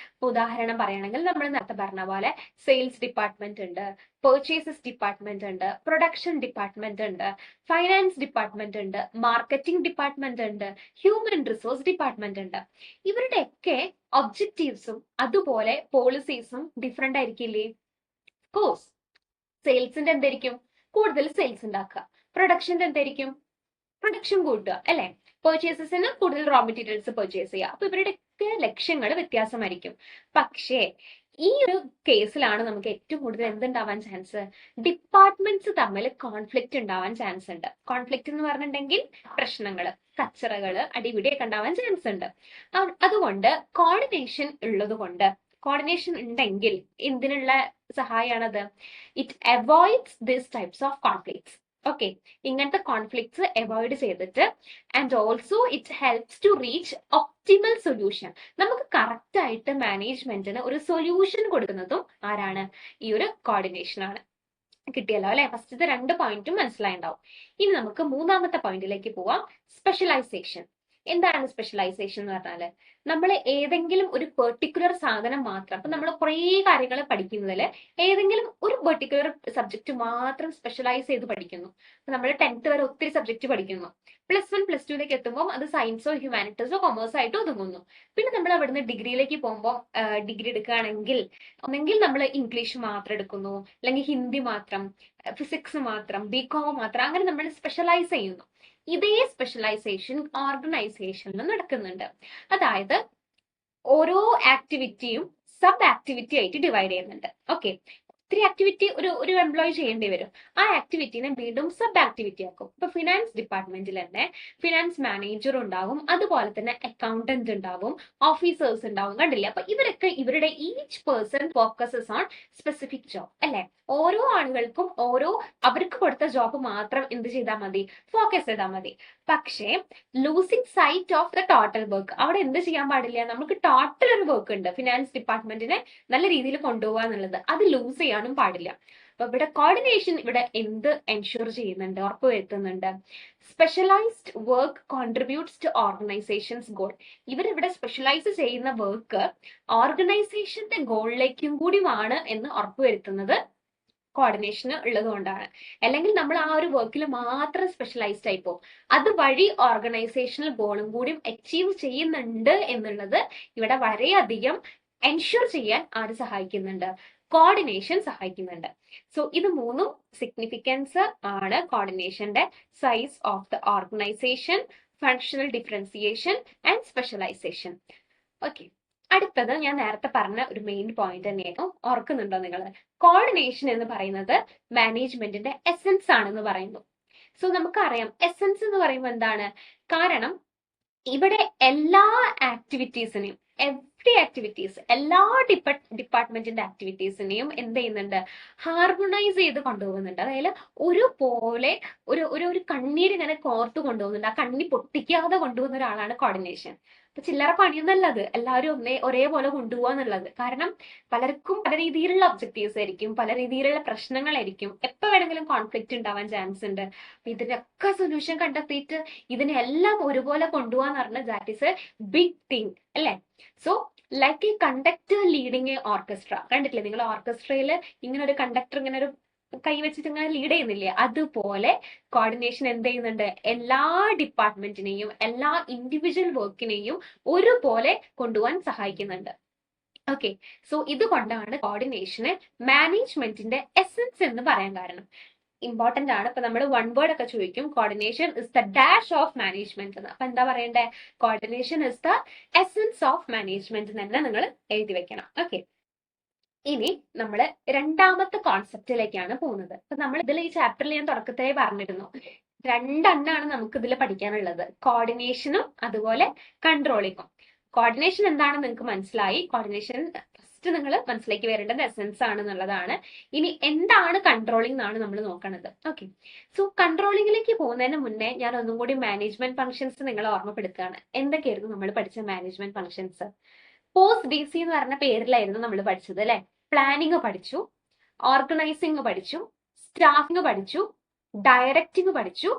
ഉദാഹരണം പറയുകയാണെങ്കിൽ നമ്മൾ നേരത്തെ പറഞ്ഞ പോലെ സെയിൽസ് ഡിപ്പാർട്ട്മെന്റ് ഉണ്ട്, പെർച്ചേസസ് ഡിപ്പാർട്ട്മെന്റ് ഉണ്ട്, പ്രൊഡക്ഷൻ ഡിപ്പാർട്ട്മെന്റ് ഉണ്ട്, ഫൈനാൻസ് ഡിപ്പാർട്ട്മെന്റ് ഉണ്ട്, മാർക്കറ്റിംഗ് ഡിപ്പാർട്ട്മെന്റ് ഉണ്ട്, ഹ്യൂമൻ റിസോഴ്സ് ഡിപ്പാർട്ട്മെന്റ് ഉണ്ട്. ഇവരുടെയൊക്കെ ഒബ്ജക്റ്റീവ്സും അതുപോലെ പോളിസീസും ഡിഫറെന്റ് ആയിരിക്കില്ലേ? കോഴ്സ് സെയിൽസിന്റെ എന്തായിരിക്കും? കൂടുതൽ സെയിൽസ് ഉണ്ടാക്കുക. പ്രൊഡക്ഷന്റെ എന്തായിരിക്കും? പ്രൊഡക്ഷൻ കൂട്ടുക, അല്ലെ? പെർച്ചേസസിന് കൂടുതൽ റോ മെറ്റീരിയൽസ് പെർച്ചേസ് ചെയ്യുക. അപ്പൊ ഇവരുടെയൊക്കെ ലക്ഷ്യങ്ങൾ വ്യത്യാസമായിരിക്കും. പക്ഷേ ഈ ഒരു കേസിലാണ് നമുക്ക് ഏറ്റവും കൂടുതൽ എന്തുണ്ടാവാൻ ചാൻസ്? ഡിപ്പാർട്ട്മെന്റ്സ് തമ്മിൽ കോൺഫ്ലിക്റ്റ് ഉണ്ടാവാൻ ചാൻസ് ഉണ്ട്. കോൺഫ്ലിക്റ്റ് എന്ന് പറഞ്ഞിട്ടുണ്ടെങ്കിൽ പ്രശ്നങ്ങള്, കച്ചറകള്, അടിപിടിയൊക്കെ ഉണ്ടാവാൻ ചാൻസ് ഉണ്ട്. അതുകൊണ്ട് കോർഡിനേഷൻ ഉള്ളത് കൊണ്ട്, കോർഡിനേഷൻ ഉണ്ടെങ്കിൽ എന്തിനുള്ള സഹായമാണത്? It avoids this types of conflicts. Okay, ഇങ്ങനത്തെ കോൺഫ്ലിക്ട്സ് അവോയ്ഡ് ചെയ്തിട്ട് and also it helps to reach optimal solution. നമുക്ക് കറക്റ്റ് ആയിട്ട് മാനേജ്മെന്റിന് ഒരു സൊല്യൂഷൻ കൊടുക്കുന്നതും ആരാണ്? ഈ ഒരു കോർഡിനേഷൻ ആണ്. കിട്ടിയല്ലോ അല്ലെ? ഫസ്റ്റത്തെ 2 പോയിന്റും മനസ്സിലായിണ്ടാവും. ഇനി നമുക്ക് 3ാമത്തെ പോയിന്റിലേക്ക് പോവാം. സ്പെഷ്യലൈസേഷൻ. എന്താണ് സ്പെഷ്യലൈസേഷൻ എന്ന് പറഞ്ഞാല് നമ്മൾ ഏതെങ്കിലും ഒരു പെർട്ടിക്കുലർ സാധനം മാത്രം, അപ്പൊ നമ്മൾ കുറേ കാര്യങ്ങൾ പഠിക്കുന്നതിൽ ഏതെങ്കിലും ഒരു പെർട്ടിക്കുലർ സബ്ജക്ട് മാത്രം സ്പെഷ്യലൈസ് ചെയ്ത് പഠിക്കുന്നു. അപ്പൊ നമ്മൾ 10th വരെ ഒത്തിരി സബ്ജക്ട് പഠിക്കുന്നു. +1 +2ലേക്ക് എത്തുമ്പോൾ അത് സയൻസോ ഹ്യൂമാനിറ്റീസോ കൊമേഴ്സോ ആയിട്ട് ഒതുങ്ങുന്നു. പിന്നെ നമ്മൾ അവിടുന്ന് ഡിഗ്രിയിലേക്ക് പോകുമ്പോൾ ഡിഗ്രി എടുക്കുകയാണെങ്കിൽ ഒന്നെങ്കിൽ നമ്മൾ ഇംഗ്ലീഷ് മാത്രം എടുക്കുന്നു, അല്ലെങ്കിൽ ഹിന്ദി മാത്രം, ഫിസിക്സ് മാത്രം, ബികോം മാത്രം, അങ്ങനെ നമ്മൾ സ്പെഷ്യലൈസ് ചെയ്യുന്നു. ഇതേ സ്പെഷ്യലൈസേഷൻ ഓർഗനൈസേഷനിൽ നടക്കുന്നുണ്ട്. അതായത് ഓരോ ആക്ടിവിറ്റിയും സബ് ആക്ടിവിറ്റി ആയിട്ട് ഡിവൈഡ് ചെയ്യുന്നുണ്ട്. ഓക്കെ, ഒത്തിരി ആക്ടിവിറ്റി ഒരു എംപ്ലോയി ചെയ്യേണ്ടി വരും. ആ ആക്ടിവിറ്റിനെ വീണ്ടും സബ് ആക്ടിവിറ്റി ആക്കും. ഇപ്പൊ ഫിനാൻസ് ഡിപ്പാർട്ട്മെന്റിൽ തന്നെ ഫിനാൻസ് മാനേജർ ഉണ്ടാവും, അതുപോലെ തന്നെ അക്കൗണ്ടന്റ് ഉണ്ടാവും, ഓഫീസേഴ്സ് ഉണ്ടാവും. കണ്ടില്ലേ? അപ്പൊ ഇവരൊക്കെ ഇവരുടെ each person focuses on specific job, അല്ലെ? ഓരോ ആളുകൾക്കും അവർക്ക് കൊടുത്ത ജോബ് മാത്രം എന്ത് ചെയ്താൽ മതി? ഫോക്കസ് ചെയ്താൽ മതി. പക്ഷേ losing sight of the total work, അവിടെ എന്ത് ചെയ്യാൻ പാടില്ല? നമുക്ക് ടോട്ടൽ ഒരു വർക്ക് ഉണ്ട് ഫിനാൻസ് ഡിപ്പാർട്ട്മെന്റിനെ നല്ല രീതിയിൽ കൊണ്ടുപോകുക എന്നുള്ളത്, അത് ലൂസ് ചെയ്യാനും പാടില്ല. അപ്പൊ ഇവിടെ കോർഡിനേഷൻ ഇവിടെ എന്ത് എൻഷുർ ചെയ്യുന്നുണ്ട്, ഉറപ്പുവരുത്തുന്നുണ്ട്? Specialised work contributes to organisation's goal. ഇവരിവിടെ സ്പെഷ്യലൈസ് ചെയ്യുന്ന വർക്ക് ഓർഗനൈസേഷന്റെ ഗോളിലേക്കും കൂടിയാണ് എന്ന് ഉറപ്പുവരുത്തുന്നത് കോർഡിനേഷന് ഉള്ളത് കൊണ്ടാണ്. അല്ലെങ്കിൽ നമ്മൾ ആ ഒരു വർക്കിൽ മാത്രം സ്പെഷ്യലൈസ്ഡ് ആയി പോകും. അതുവഴി ഓർഗനൈസേഷണൽ ഗോളും കൂടി അച്ചീവ് ചെയ്യുന്നുണ്ട് എന്നുള്ളത് ഇവിടെ വളരെയധികം എൻഷുർ ചെയ്യാൻ ആര് സഹായിക്കുന്നുണ്ട്? കോർഡിനേഷൻ സഹായിക്കുന്നുണ്ട്. സോ ഇത് മൂന്നും സിഗ്നിഫിക്കൻസ് ആണ് കോർഡിനേഷന്റെ: size of the organisation, functional differentiation and specialisation. Okay, അടുത്തത് ഞാൻ നേരത്തെ പറഞ്ഞ ഒരു മെയിൻ പോയിന്റ് തന്നെയായിരുന്നു. ഓർക്കുന്നുണ്ടോ നിങ്ങൾ? കോർഡിനേഷൻ എന്ന് പറയുന്നത് മാനേജ്മെന്റിന്റെ എസെൻസ് ആണെന്ന് പറയുന്നു. സോ നമുക്കറിയാം എസെൻസ് എന്ന് പറയുമ്പോൾ എന്താണ്? കാരണം ഇവിടെ എല്ലാ ആക്ടിവിറ്റീസിനെയും, എവറി ആക്ടിവിറ്റീസ്, എല്ലാ ഡിപ്പാർട്ട്മെന്റിന്റെ ആക്ടിവിറ്റീസിനെയും എന്ത് ചെയ്യുന്നുണ്ട്? ഹാർമോണൈസ് ചെയ്ത് കൊണ്ടുപോകുന്നുണ്ട്. അതായത് ഒരുപോലെ ഒരു ഒരു ഒരു കണ്ണീര് ഇങ്ങനെ കോർത്ത് കൊണ്ടുപോകുന്നുണ്ട്. ആ കണ്ണി പൊട്ടിക്കാതെ കൊണ്ടുപോകുന്ന ഒരാളാണ് കോർഡിനേഷൻ. അപ്പൊ ചില്ലറ പണിയൊന്നല്ല അത്, എല്ലാവരും ഒരേപോലെ കൊണ്ടുപോകാന്നുള്ളത്. കാരണം പലർക്കും പല രീതിയിലുള്ള ഒബ്ജക്റ്റീവ്സ് ആയിരിക്കും, പല രീതിയിലുള്ള പ്രശ്നങ്ങളായിരിക്കും, എപ്പോ വേണമെങ്കിലും കോൺഫ്ലിക്റ്റ് ഉണ്ടാവാൻ ചാൻസ് ഉണ്ട്. അപ്പൊ ഇതിനൊക്കെ സൊല്യൂഷൻ കണ്ടെത്തിയിട്ട് ഇതിനെല്ലാം ഒരുപോലെ കൊണ്ടുപോകാന്ന് പറഞ്ഞാൽ that is a big thing അല്ലേ? സോ ലൈക്ക് ഈ കണ്ടക്ടർ ലീഡിങ് എ ഓർക്കസ്ട്ര, കണ്ടിട്ടില്ലേ നിങ്ങൾ? ഓർക്കസ്ട്രയിൽ ഇങ്ങനെ ഒരു കണ്ടക്ടർ ഇങ്ങനെ ഒരു കൈ വെച്ചിട്ട് ഇങ്ങനെ ലീഡ് ചെയ്യുന്നില്ലേ? അതുപോലെ കോർഡിനേഷൻ എന്ത് ചെയ്യുന്നുണ്ട്? എല്ലാ ഡിപ്പാർട്ട്മെന്റിനെയും എല്ലാ ഇൻഡിവിജ്വൽ വർക്കിനെയും ഒരുപോലെ കൊണ്ടുപോകാൻ സഹായിക്കുന്നുണ്ട്. ഓക്കെ, സോ ഇതുകൊണ്ടാണ് കോർഡിനേഷന് മാനേജ്മെന്റിന്റെ എസെൻസ് എന്ന് പറയാൻ കാരണം. ഇമ്പോർട്ടന്റ് ആണ്. ഇപ്പൊ നമ്മൾ വൺ വേർഡ് ഒക്കെ ചോദിക്കും, coordination is the dash of management എന്ന്. അപ്പൊ എന്താ പറയണ്ടേ? Coordination is the essence of management തന്നെ നിങ്ങൾ എഴുതി വെക്കണം. ഓക്കെ, ഇനി നമ്മൾ രണ്ടാമത്തെ കോൺസെപ്റ്റിലേക്കാണ് പോകുന്നത്. അപ്പൊ നമ്മൾ ഇതിൽ ഈ ചാപ്റ്ററിൽ ഞാൻ തുടക്കത്തിലേ പറഞ്ഞിരുന്നു, രണ്ടെണ്ണാണ് നമുക്ക് ഇതിൽ പഠിക്കാനുള്ളത്: കോർഡിനേഷനും അതുപോലെ കൺട്രോളിങ്ങും. കോർഡിനേഷൻ എന്താണെന്ന് നിങ്ങൾക്ക് മനസ്സിലായി. കോർഡിനേഷൻ ഫസ്റ്റ് നിങ്ങൾ മനസ്സിലേക്ക് വരേണ്ടത് എസെൻസ് ആണ് എന്നുള്ളതാണ്. ഇനി എന്താണ് കൺട്രോളിംഗ് എന്നാണ് നമ്മൾ നോക്കണത്. ഓക്കെ, സോ കൺട്രോളിംഗിലേക്ക് പോകുന്നതിന് മുന്നേ ഞാൻ ഒന്നും കൂടി മാനേജ്മെന്റ് ഫംഗ്ഷൻസ് നിങ്ങളെ ഓർമ്മപ്പെടുത്തുകയാണ്. എന്തൊക്കെയായിരുന്നു നമ്മൾ പഠിച്ച മാനേജ്മെന്റ് ഫംഗ്ഷൻസ്? പോസ്റ്റ് DC എന്ന് പറഞ്ഞ പേരിലായിരുന്നു നമ്മൾ പഠിച്ചത് അല്ലെ? പ്ലാനിങ് പഠിച്ചു, ഓർഗനൈസിങ് പഠിച്ചു, സ്റ്റാഫിങ് പഠിച്ചു, ഡയറക്റ്റിംഗ് പഠിച്ചു.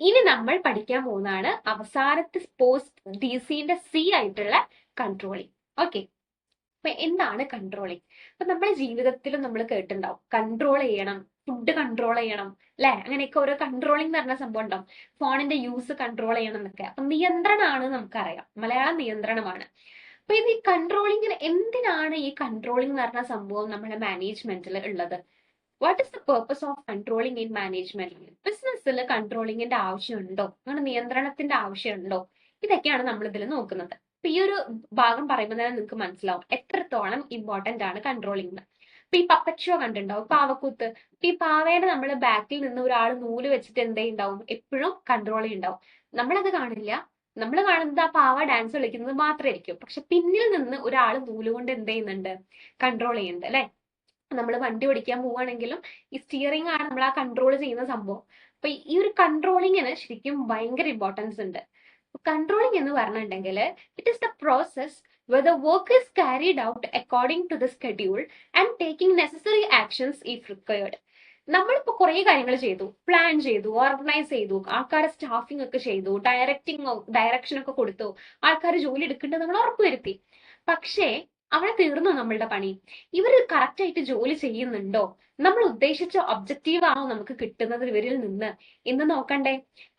ഇനി നമ്മൾ പഠിക്കാൻ പോകുന്നതാണ് അവസാനത്തെ പോസ്റ്റ് DCന്റെ C ആയിട്ടുള്ള കൺട്രോളിങ്. ഓക്കെ, അപ്പൊ എന്താണ് കൺട്രോളിങ്? അപ്പൊ നമ്മുടെ ജീവിതത്തിലും നമ്മൾ കേട്ടിട്ടുണ്ടാവും, കൺട്രോൾ ചെയ്യണം, ഫുഡ് കൺട്രോൾ ചെയ്യണം അല്ലെ? അങ്ങനെയൊക്കെ ഓരോ കൺട്രോളിംഗ് എന്ന് പറഞ്ഞ സംഭവം ഉണ്ടാവും. ഫോണിന്റെ യൂസ് കൺട്രോൾ ചെയ്യണം എന്നൊക്കെ. അപ്പൊ നിയന്ത്രണമാണ് നമുക്കറിയാം, മലയാളം നിയന്ത്രണമാണ്. അപ്പൊ ഇത് ഈ കൺട്രോളിങ്ങിന് എന്തിനാണ് ഈ കൺട്രോളിംഗ് എന്ന് പറഞ്ഞ സംഭവം നമ്മുടെ മാനേജ്മെന്റിൽ ഉള്ളത്? What is the purpose of controlling in management? ബിസിനസ്സിൽ കൺട്രോളിങ്ങിന്റെ ആവശ്യമുണ്ടോ? അങ്ങനെ നിയന്ത്രണത്തിന്റെ ആവശ്യമുണ്ടോ? ഇതൊക്കെയാണ് നമ്മൾ ഇതിൽ നോക്കുന്നത്. അപ്പൊ ഈ ഒരു ഭാഗം പറയുമ്പോൾ തന്നെ നിങ്ങൾക്ക് മനസ്സിലാവും എത്രത്തോളം ഇമ്പോർട്ടന്റ് ആണ് കൺട്രോളിംഗ്. അപ്പൊ ഈ പപ്പറ്റ് ഷോ കണ്ടിട്ടുണ്ടാവും, പാവക്കൂത്ത്. ഈ പാവയുടെ നമ്മൾ ബാക്കിൽ നിന്ന് ഒരാൾ നൂല് വെച്ചിട്ട് എന്തേ ഉണ്ടാവും? എപ്പോഴും കൺട്രോൾ ചെയ്യുണ്ടാവും. നമ്മളത് കാണില്ല, നമ്മൾ കാണുന്നത് ആ പാവ ഡാൻസ് കളിക്കുന്നത് മാത്രമായിരിക്കും. പക്ഷെ പിന്നിൽ നിന്ന് ഒരാൾ നൂലുകൊണ്ട് എന്ത് ചെയ്യുന്നുണ്ട്? കൺട്രോൾ ചെയ്യുന്നുണ്ട് അല്ലെ? നമ്മൾ വണ്ടി ഓടിക്കാൻ പോവുകയാണെങ്കിലും ഈ സ്റ്റിയറിംഗ് ആണ് നമ്മൾ ആ കൺട്രോൾ ചെയ്യുന്ന സംഭവം. അപ്പൊ ഈ ഒരു കൺട്രോളിങ്ങിന് ശരിക്കും ഭയങ്കര ഇമ്പോർട്ടൻസ് ഉണ്ട്. കൺട്രോളിംഗ് എന്ന് പറഞ്ഞിട്ടുണ്ടെങ്കിൽ it is the process where the work is carried out according to the schedule and taking necessary actions if required. നമ്മളിപ്പോ കുറെ കാര്യങ്ങൾ ചെയ്തു, പ്ലാൻ ചെയ്തു, ഓർഗനൈസ് ചെയ്തു, ആൾക്കാരെ സ്റ്റാഫിംഗ് ഒക്കെ ചെയ്തു, ഡയറക്ഷൻ ഒക്കെ കൊടുത്തു, ആൾക്കാർ ജോലി എടുക്കേണ്ടത് നമ്മൾ ഉറപ്പുവരുത്തി. പക്ഷേ അവിടെ തീർന്നു നമ്മളുടെ പണി? ഇവർ കറക്റ്റ് ആയിട്ട് ജോലി ചെയ്യുന്നുണ്ടോ? നമ്മൾ ഉദ്ദേശിച്ച ഒബ്ജക്റ്റീവ് ആണോ നമുക്ക് കിട്ടുന്നത് ഇവരിൽ നിന്ന് എന്ന് നോക്കണ്ടേ?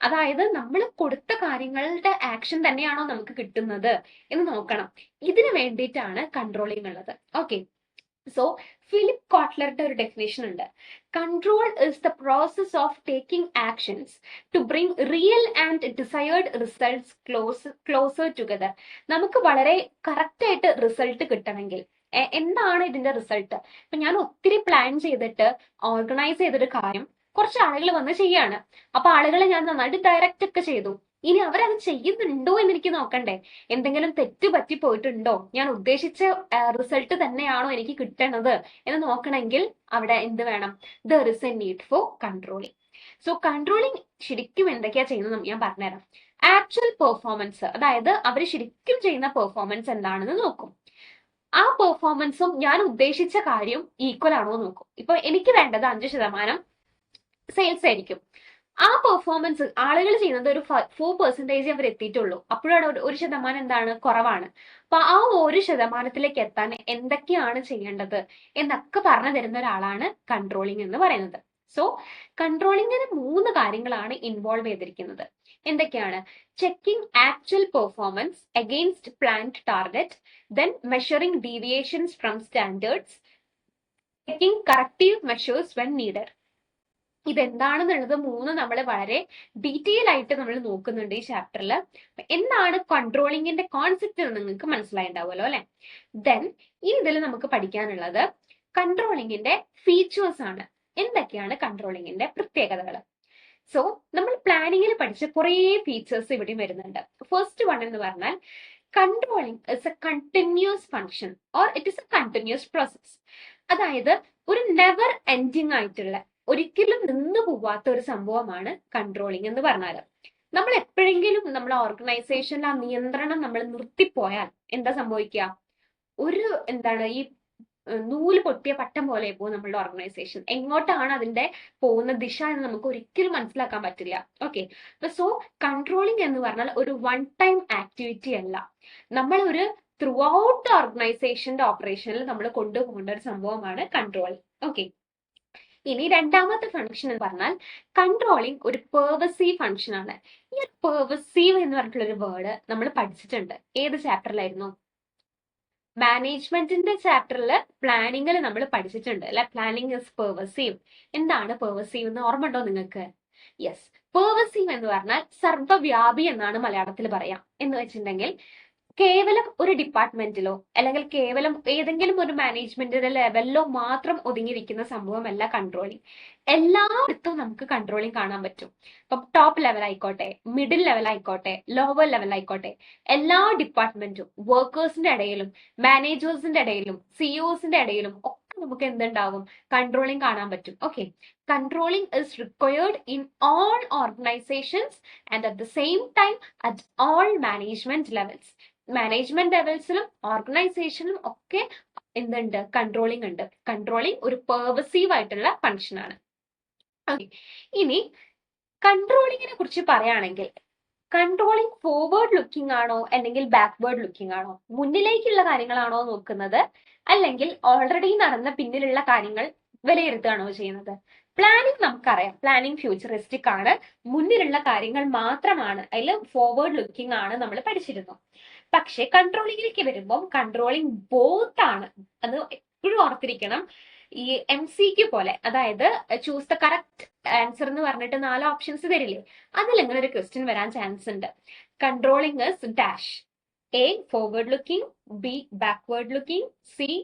അതായത് നമ്മൾ കൊടുത്ത കാര്യങ്ങളുടെ ആക്ഷൻ തന്നെയാണോ നമുക്ക് കിട്ടുന്നത് എന്ന് നോക്കണം. ഇതിനു വേണ്ടിയിട്ടാണ് കൺട്രോളിംഗ് ഉള്ളത്. ഓക്കെ, സോ ഫിലിപ്പ് കോട്ട്ലറുടെ ഒരു ഡെഫിനേഷൻ ഉണ്ട്: control is the process of taking actions to bring real and desired results closer together. നമുക്ക് വളരെ കറക്റ്റ് ആയിട്ട് റിസൾട്ട് കിട്ടണമെങ്കിൽ എന്താണ് ഇതിന്റെ റിസൾട്ട്? ഇപ്പൊ ഞാൻ ഒത്തിരി പ്ലാൻ ചെയ്തിട്ട് ഓർഗനൈസ് ചെയ്തൊരു കാര്യം കുറച്ച് ആളുകൾ വന്ന് ചെയ്യാണ്. അപ്പൊ ആളുകളെ ഞാൻ നന്നായിട്ട് ഡയറക്റ്റ് ഒക്കെ ചെയ്തു. ഇനി അവരത് ചെയ്യുന്നുണ്ടോ എന്ന് എനിക്ക് നോക്കണ്ടേ? എന്തെങ്കിലും തെറ്റ് പറ്റി പോയിട്ടുണ്ടോ? ഞാൻ ഉദ്ദേശിച്ച റിസൾട്ട് തന്നെയാണോ എനിക്ക് കിട്ടണത് എന്ന് നോക്കണമെങ്കിൽ അവിടെ എന്ത് വേണം? There is A need for controlling. So controlling ശരിക്കും എന്തൊക്കെയാ ചെയ്യുന്നത് ഞാൻ പറഞ്ഞുതരാം. ആക്ച്വൽ പെർഫോമൻസ്, അതായത് അവർ ശരിക്കും ചെയ്യുന്ന പെർഫോമൻസ് എന്താണെന്ന് നോക്കും. ആ പെർഫോമൻസും ഞാൻ ഉദ്ദേശിച്ച കാര്യം ഈക്വൽ ആണോ എന്ന് നോക്കും. ഇപ്പൊ എനിക്ക് വേണ്ടത് 5% സെയിൽസ് ആയിരിക്കും. ആ പെർഫോമൻസ് ആളുകൾ ചെയ്യുന്നത് ഒരു 4% അവർ എത്തിയിട്ടുള്ളൂ. അപ്പോഴാണ് 1% എന്താണ് കുറവാണ്. അപ്പൊ ആ 1%ത്തിലേക്ക് എത്താൻ എന്തൊക്കെയാണ് ചെയ്യേണ്ടത് എന്നൊക്കെ പറഞ്ഞു തരുന്ന ഒരാളാണ് കൺട്രോളിംഗ് എന്ന് പറയുന്നത്. സോ കൺട്രോളിങ്ങിന് 3 കാര്യങ്ങളാണ് ഇൻവോൾവ് ചെയ്തിരിക്കുന്നത്. എന്തൊക്കെയാണ്? Checking actual performance against planned target, then measuring deviations from standards, taking corrective measures when needed. ഇതെന്താണെന്നുള്ളത് 3 നമ്മൾ വളരെ ഡീറ്റെയിൽ ആയിട്ട് നമ്മൾ നോക്കുന്നുണ്ട് ഈ ചാപ്റ്ററിൽ. എന്താണ് കൺട്രോളിങ്ങിന്റെ കോൺസെപ്റ്റ് നിങ്ങൾക്ക് മനസ്സിലായിട്ടുണ്ടാവുമല്ലോ അല്ലെ. ദെൻ ഇനി ഇതിൽ നമുക്ക് പഠിക്കാനുള്ളത് കൺട്രോളിങ്ങിന്റെ ഫീച്ചേഴ്സ് ആണ്. എന്തൊക്കെയാണ് കൺട്രോളിങ്ങിന്റെ പ്രത്യേകതകൾ? സോ നമ്മൾ പ്ലാനിങ്ങിൽ പഠിച്ച കുറേ ഫീച്ചേഴ്സ് ഇവിടെ വരുന്നുണ്ട്. ഫസ്റ്റ് വൺ എന്ന് പറഞ്ഞാൽ controlling is A continuous function or it is A continuous process. അതായത് ഒരു നെവർ എൻഡിങ് ആയിട്ടുള്ള, ഒരിക്കലും നിന്ന് പോവാത്ത ഒരു സംഭവമാണ് കൺട്രോളിംഗ് എന്ന് പറഞ്ഞാൽ. നമ്മൾ എപ്പോഴെങ്കിലും നമ്മുടെ ഓർഗനൈസേഷനിൽ ആ നിയന്ത്രണം നമ്മൾ നിർത്തിപ്പോയാൽ എന്താ സംഭവിക്കുക? ഒരു ഈ നൂല് പൊട്ടിയ പട്ടം പോലെ പോകും നമ്മളുടെ ഓർഗനൈസേഷൻ. എങ്ങോട്ടാണ് അതിന്റെ പോകുന്ന ദിശ എന്ന് നമുക്ക് ഒരിക്കലും മനസ്സിലാക്കാൻ പറ്റില്ല. ഓക്കെ, സോ കൺട്രോളിംഗ് എന്ന് പറഞ്ഞാൽ ഒരു വൺ ടൈം ആക്ടിവിറ്റി അല്ല. നമ്മൾ ഒരു ത്രൂ ഔട്ട് ഓർഗനൈസേഷന്റെ ഓപ്പറേഷനിൽ നമ്മൾ കൊണ്ടുപോകേണ്ട ഒരു സംഭവമാണ് കൺട്രോളിംഗ്. ഓക്കെ, ഇനി രണ്ടാമത്തെ ഫംഗ്ഷൻ എന്ന് പറഞ്ഞാൽ കൺട്രോളിംഗ് ഒരു പെർവസീവ് ഫംഗ്ഷൻ ആണ്. ഈ പെർവസീവ് എന്ന് പറഞ്ഞിട്ടുള്ള ഒരു വേർഡ് നമ്മൾ പഠിച്ചിട്ടുണ്ട്. ഏത് ചാപ്റ്ററിലായിരുന്നു? മാനേജ്മെന്റിന്റെ ചാപ്റ്ററിൽ പ്ലാനിങ്ങിൽ നമ്മൾ പഠിച്ചിട്ടുണ്ട് അല്ലെ. Planning is pervasive. എന്താണ് പെർവസീവ് എന്ന് ഓർമ്മ ഉണ്ടോ നിങ്ങൾക്ക്? യെസ്, പെർവസീവ് എന്ന് പറഞ്ഞാൽ സർവ്വവ്യാപി എന്നാണ് മലയാളത്തിൽ പറയാം. എന്ന് വെച്ചിട്ടുണ്ടെങ്കിൽ കേവലം ഒരു ഡിപ്പാർട്ട്മെന്റിലോ അല്ലെങ്കിൽ കേവലം ഏതെങ്കിലും ഒരു മാനേജ്മെന്റിന്റെ ലെവലിലോ മാത്രം ഒതുങ്ങിയിരിക്കുന്ന സംഭവമല്ല കൺട്രോളിംഗ്. എല്ലായിടത്തും നമുക്ക് കൺട്രോളിംഗ് കാണാൻ പറ്റും. ഇപ്പം ടോപ്പ് ലെവൽ ആയിക്കോട്ടെ, മിഡിൽ ലെവൽ ആയിക്കോട്ടെ, ലോവർ ലെവൽ ആയിക്കോട്ടെ, എല്ലാ ഡിപ്പാർട്ട്മെന്റും വർക്കേഴ്സിന്റെ ഇടയിലും മാനേജേഴ്സിന്റെ ഇടയിലും സിഇഒസിന്റെ ഇടയിലും ഒക്കെ നമുക്ക് എന്തുണ്ടാവും? കൺട്രോളിംഗ് കാണാൻ പറ്റും. Okay, controlling is required in all organisations and at the same time at all management levels. Management ലെവൽസിലും ഓർഗനൈസേഷനിലും ഒക്കെ എന്തുണ്ട്? കൺട്രോളിംഗ് ഉണ്ട്. കൺട്രോളിംഗ് ഒരു പെർവസീവ് ആയിട്ടുള്ള ഫംഗ്ഷൻ ആണ്. ഇനി കൺട്രോളിങ്ങിനെ കുറിച്ച് പറയുകയാണെങ്കിൽ കൺട്രോളിംഗ് ഫോർവേഡ് ലുക്കിംഗ് ആണോ അല്ലെങ്കിൽ ബാക്ക്വേർഡ് ലുക്കിംഗ് ആണോ? മുന്നിലേക്കുള്ള കാര്യങ്ങളാണോ നോക്കുന്നത് അല്ലെങ്കിൽ ഓൾറെഡി നടന്ന പിന്നിലുള്ള കാര്യങ്ങൾ വിലയിരുത്തുകയാണോ ചെയ്യുന്നത്? പ്ലാനിങ് നമുക്കറിയാം, പ്ലാനിങ് ഫ്യൂച്ചറിസ്റ്റിക് ആണ്, മുന്നിലുള്ള കാര്യങ്ങൾ മാത്രമാണ്, അതിൽ ഫോർവേഡ് ലുക്കിംഗ് ആണ് നമ്മൾ പഠിച്ചിരുന്നു. പക്ഷെ കൺട്രോളിങ്ങിലേക്ക് വരുമ്പോൾ കൺട്രോളിംഗ് ബോത്ത് ആണ്. അത് എപ്പോഴും ഓർത്തിരിക്കണം. ഈ MCQ പോലെ, അതായത് ചൂസ് ദ കറക്റ്റ് ആൻസർ എന്ന് പറഞ്ഞിട്ട് 4 ഓപ്ഷൻസ് തരില്ലേ, അതിൽ ഇങ്ങനെ ഒരു ക്വസ്റ്റ്യൻ വരാൻ ചാൻസ് ഉണ്ട്. Controlling is dash, A forward looking, B backward looking, C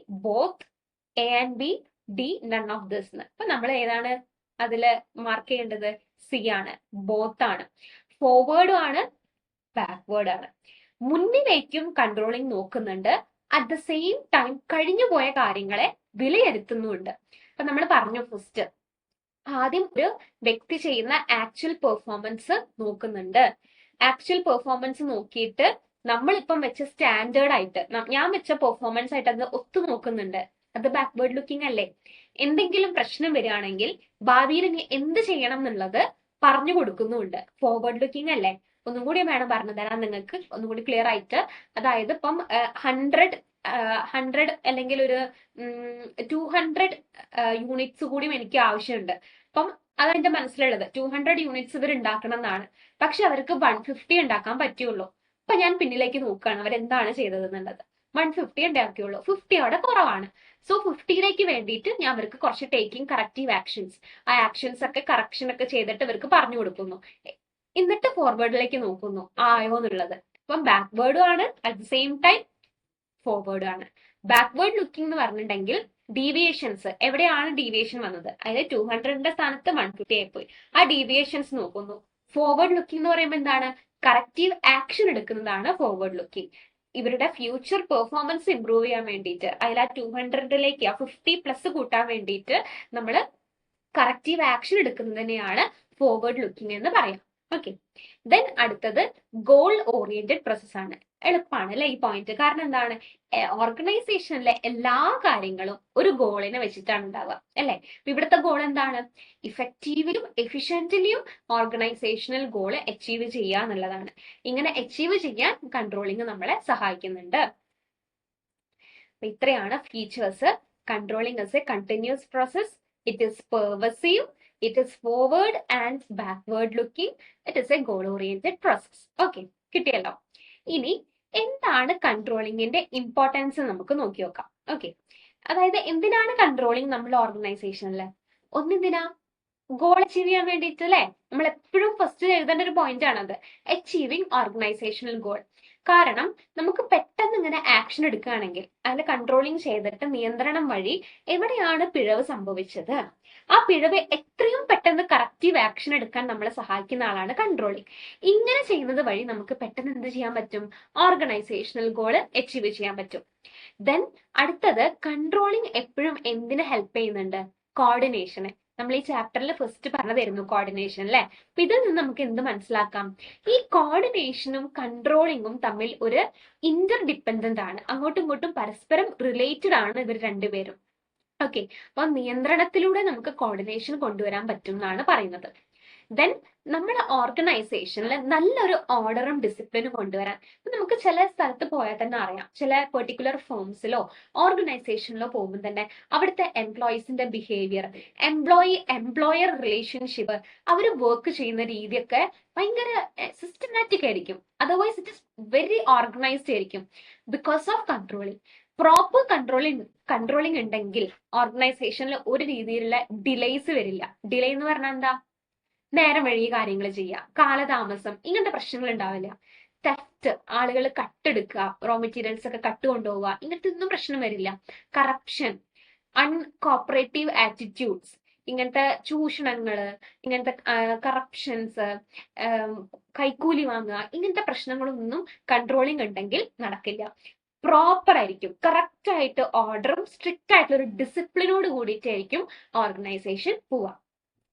both, A and B, D none of this. അപ്പൊ നമ്മൾ ഏതാണ് അതില് മാർക്ക് ചെയ്യേണ്ടത്? C ആണ്, ബോത്ത് ആണ്. ഫോർവേഡും ആണ് ബാക്ക്വേർഡ് ആണ്. മുന്നിലേക്കും കൺട്രോളിംഗ് നോക്കുന്നുണ്ട്, അറ്റ് ദ സെയിം ടൈം കഴിഞ്ഞു പോയ കാര്യങ്ങളെ വിലയിരുത്തുന്നുണ്ട്. അപ്പൊ നമ്മൾ പറഞ്ഞു ഫസ്റ്റ് ആദ്യം ഒരു വ്യക്തി ചെയ്യുന്ന ആക്ച്വൽ പെർഫോമൻസ് നോക്കുന്നുണ്ട്. ആക്ച്വൽ പെർഫോമൻസ് നോക്കിയിട്ട് നമ്മളിപ്പം വെച്ച സ്റ്റാൻഡേർഡ് ആയിട്ട് ഞാൻ വെച്ച പെർഫോമൻസ് ആയിട്ട് അത് ഒത്തു നോക്കുന്നുണ്ട്. അത് ബാക്ക്വേർഡ് ലുക്കിംഗ് അല്ലേ? എന്തെങ്കിലും പ്രശ്നം വരികയാണെങ്കിൽ ഭാവിയിൽ ഇനി എന്ത് ചെയ്യണം എന്നുള്ളത് പറഞ്ഞു കൊടുക്കുന്നുണ്ട്. ഫോർവേഡ് ലുക്കിംഗ് അല്ലേ? ഒന്നും കൂടി വേണം പറഞ്ഞു തരാൻ നിങ്ങൾക്ക്, ഒന്നും കൂടി ക്ലിയർ ആയിട്ട്. അതായത് ഇപ്പം 100 അല്ലെങ്കിൽ ഒരു 200 യൂണിറ്റ്സ് കൂടി എനിക്ക് ആവശ്യമുണ്ട്. അപ്പം അതെന്റെ മനസ്സിലുള്ളത് 200 യൂണിറ്റ്സ് ഇവർ ഉണ്ടാക്കണം എന്നാണ്. പക്ഷെ അവർക്ക് 150 ഉണ്ടാക്കാൻ പറ്റുള്ളൂ. അപ്പൊ ഞാൻ പിന്നിലേക്ക് നോക്കുകയാണ് അവരെന്താണ് ചെയ്തതെന്നുള്ളത്. 150 ഉണ്ടാക്കിയുള്ളൂ, 50 അവിടെ കുറവാണ്. സോ 50ലേക്ക് വേണ്ടിയിട്ട് ഞാൻ അവർക്ക് കുറച്ച് ടേക്കിംഗ് കറക്റ്റീവ് ആക്ഷൻസ്, ആ ആക്ഷൻസ് ഒക്കെ കറക്ഷൻ ഒക്കെ ചെയ്തിട്ട് ഇവർക്ക് പറഞ്ഞു കൊടുക്കുന്നു. എന്നിട്ട് ഫോർവേഡിലേക്ക് നോക്കുന്നു ആയോ എന്നുള്ളത്. അപ്പം ബാക്ക്വേർഡും ആണ്, അറ്റ് ദ സെയിം ടൈം ഫോർവേഡും ആണ്. ബാക്ക്വേർഡ് ലുക്കിംഗ് എന്ന് പറഞ്ഞിട്ടുണ്ടെങ്കിൽ ഡീവിയേഷൻസ്, എവിടെയാണ് ഡീവിയേഷൻ വന്നത്, അതായത് 200ന്റെ സ്ഥാനത്ത് 150 ആയിപ്പോയി, ആ ഡീവിയേഷൻസ് നോക്കുന്നു. ഫോർവേഡ് ലുക്കിംഗ് എന്ന് പറയുമ്പോൾ എന്താണ്? കറക്റ്റീവ് ആക്ഷൻ എടുക്കുന്നതാണ് ഫോർവേഡ് ലുക്കിംഗ്. ഇവരുടെ ഫ്യൂച്ചർ പെർഫോമൻസ് ഇംപ്രൂവ് ചെയ്യാൻ വേണ്ടിയിട്ട്, അതിൽ ആ 200ലേക്ക് ആ 50+ കൂട്ടാൻ വേണ്ടിയിട്ട് നമ്മൾ കറക്റ്റീവ് ആക്ഷൻ എടുക്കുന്നതിനെയാണ് ഫോർവേഡ് ലുക്കിംഗ് എന്ന് പറയാം. ഓക്കെ. ദെൻ അടുത്തത് ഗോൾ ഓറിയന്റഡ് പ്രോസസ് ആണ്. എളുപ്പമാണ് അല്ലെ ഈ പോയിന്റ്. കാരണം എന്താണ്, ഓർഗനൈസേഷനിലെ എല്ലാ കാര്യങ്ങളും ഒരു ഗോളിനെ വെച്ചിട്ടാണ് ഉണ്ടാവുക അല്ലെ. ഇവിടുത്തെ ഗോൾ എന്താണ്, ഇഫക്റ്റീവിലും എഫിഷ്യന്റിലും ഓർഗനൈസേഷണൽ ഗോൾ അച്ചീവ് ചെയ്യുക എന്നുള്ളതാണ്. ഇങ്ങനെ അച്ചീവ് ചെയ്യാൻ കൺട്രോളിങ് നമ്മളെ സഹായിക്കുന്നുണ്ട്. ഇത്രയാണ് features. Controlling is A continuous process. It is pervasive. It is forward and backward looking. It is a goal oriented process. Okay, കിട്ടിയല്ലോ. ഇനി എന്താണ് കൺട്രോളിങ്ങിന്റെ ഇമ്പോർട്ടൻസ് നമുക്ക് നോക്കി നോക്കാം. ഓക്കെ, അതായത് എന്തിനാണ് കൺട്രോളിങ് നമ്മുടെ ഓർഗനൈസേഷനിൽ? ഒന്നെന്തിനാ, ഗോൾ അച്ചീവ് ചെയ്യാൻ വേണ്ടിയിട്ട് അല്ലെ. നമ്മൾ എപ്പോഴും ഫസ്റ്റ് എഴുതേണ്ട ഒരു പോയിന്റ് ആണത്, അച്ചീവിങ് ഓർഗനൈസേഷണൽ ഗോൾ. കാരണം നമുക്ക് പെട്ടെന്ന് ഇങ്ങനെ ആക്ഷൻ എടുക്കുകയാണെങ്കിൽ അതിന് കൺട്രോളിങ് ചെയ്തിട്ട് നിയന്ത്രണം വഴി എവിടെയാണ് പിഴവ് സംഭവിച്ചത്, ആ പിഴവ് എത്രയും പെട്ടെന്ന് കറക്റ്റീവ് ആക്ഷൻ എടുക്കാൻ നമ്മളെ സഹായിക്കുന്ന ആളാണ് കൺട്രോളിങ്. ഇങ്ങനെ ചെയ്യുന്നത് വഴി നമുക്ക് പെട്ടെന്ന് എന്ത് ചെയ്യാൻ പറ്റും, ഓർഗനൈസേഷണൽ ഗോൾ അച്ചീവ് ചെയ്യാൻ പറ്റും. ദെൻ അടുത്തത്, കൺട്രോളിങ് എപ്പോഴും എന്തിന് ഹെൽപ്പ് ചെയ്യുന്നുണ്ട്, കോർഡിനേഷന്. നമ്മൾ ഈ ചാപ്റ്ററിൽ ഫസ്റ്റ് പറഞ്ഞതായിരുന്നു കോർഡിനേഷൻ അല്ലെ. അപ്പൊ ഇതിൽ നിന്ന് നമുക്ക് എന്ത് മനസ്സിലാക്കാം, ഈ കോർഡിനേഷനും കൺട്രോളിങ്ങും തമ്മിൽ ഒരു ഇന്റർ ഡിപ്പെൻഡന്റ് ആണ്, അങ്ങോട്ടും ഇങ്ങോട്ടും പരസ്പരം റിലേറ്റഡ് ആണ് ഇവർ രണ്ടുപേരും. ഓക്കെ, അപ്പൊ നിയന്ത്രണത്തിലൂടെ നമുക്ക് കോർഡിനേഷൻ കൊണ്ടുവരാൻ പറ്റും എന്നാണ് പറയുന്നത്. ദെൻ നമ്മുടെ ഓർഗനൈസേഷനിൽ നല്ലൊരു ഓർഡറും ഡിസിപ്ലിനും കൊണ്ടുവരാൻ നമുക്ക് ചില സ്ഥലത്ത് പോയാൽ തന്നെ അറിയാം, ചില പെർട്ടിക്കുലർ ഫേംസിലോ ഓർഗനൈസേഷനിലോ പോകുമ്പോൾ തന്നെ അവിടുത്തെ എംപ്ലോയീസിന്റെ ബിഹേവിയർ, എംപ്ലോയർ റിലേഷൻഷിപ്പ്, അവർ വർക്ക് ചെയ്യുന്ന രീതിയൊക്കെ ഭയങ്കര സിസ്റ്റമാറ്റിക് ആയിരിക്കും. Otherwise it is very organised ആയിരിക്കും because of controlling. Proper controlling ഉണ്ടെങ്കിൽ ഓർഗനൈസേഷനിൽ ഒരു രീതിയിലുള്ള ഡിലേസ് വരില്ല. ഡിലേ എന്ന് പറഞ്ഞാൽ എന്താ, നേരം വഴി കാര്യങ്ങൾ ചെയ്യുക, കാലതാമസം, ഇങ്ങനത്തെ പ്രശ്നങ്ങൾ ഉണ്ടാവില്ല. തെഫ്റ്റ്, ആളുകൾ കട്ടെടുക്കുക, റോ മെറ്റീരിയൽസ് ഒക്കെ കട്ട് കൊണ്ടുപോവുക, ഇങ്ങനത്തെ ഒന്നും പ്രശ്നം വരില്ല. കറപ്ഷൻ, അൺകോപ്പറേറ്റീവ് ആറ്റിറ്റ്യൂഡ്സ്, ഇങ്ങനത്തെ ചൂഷണങ്ങള്, ഇങ്ങനത്തെ കറപ്ഷൻസ്, കൈക്കൂലി വാങ്ങുക, ഇങ്ങനത്തെ പ്രശ്നങ്ങളൊന്നും കൺട്രോളിങ് ഉണ്ടെങ്കിൽ നടക്കില്ല. പ്രോപ്പർ ആയിരിക്കും, കറക്റ്റ് ആയിട്ട് ഓർഡറും സ്ട്രിക്റ്റ് ആയിട്ടുള്ള ഒരു ഡിസിപ്ലിനോട് കൂടിയിട്ടായിരിക്കും ഓർഗനൈസേഷൻ പോവുക.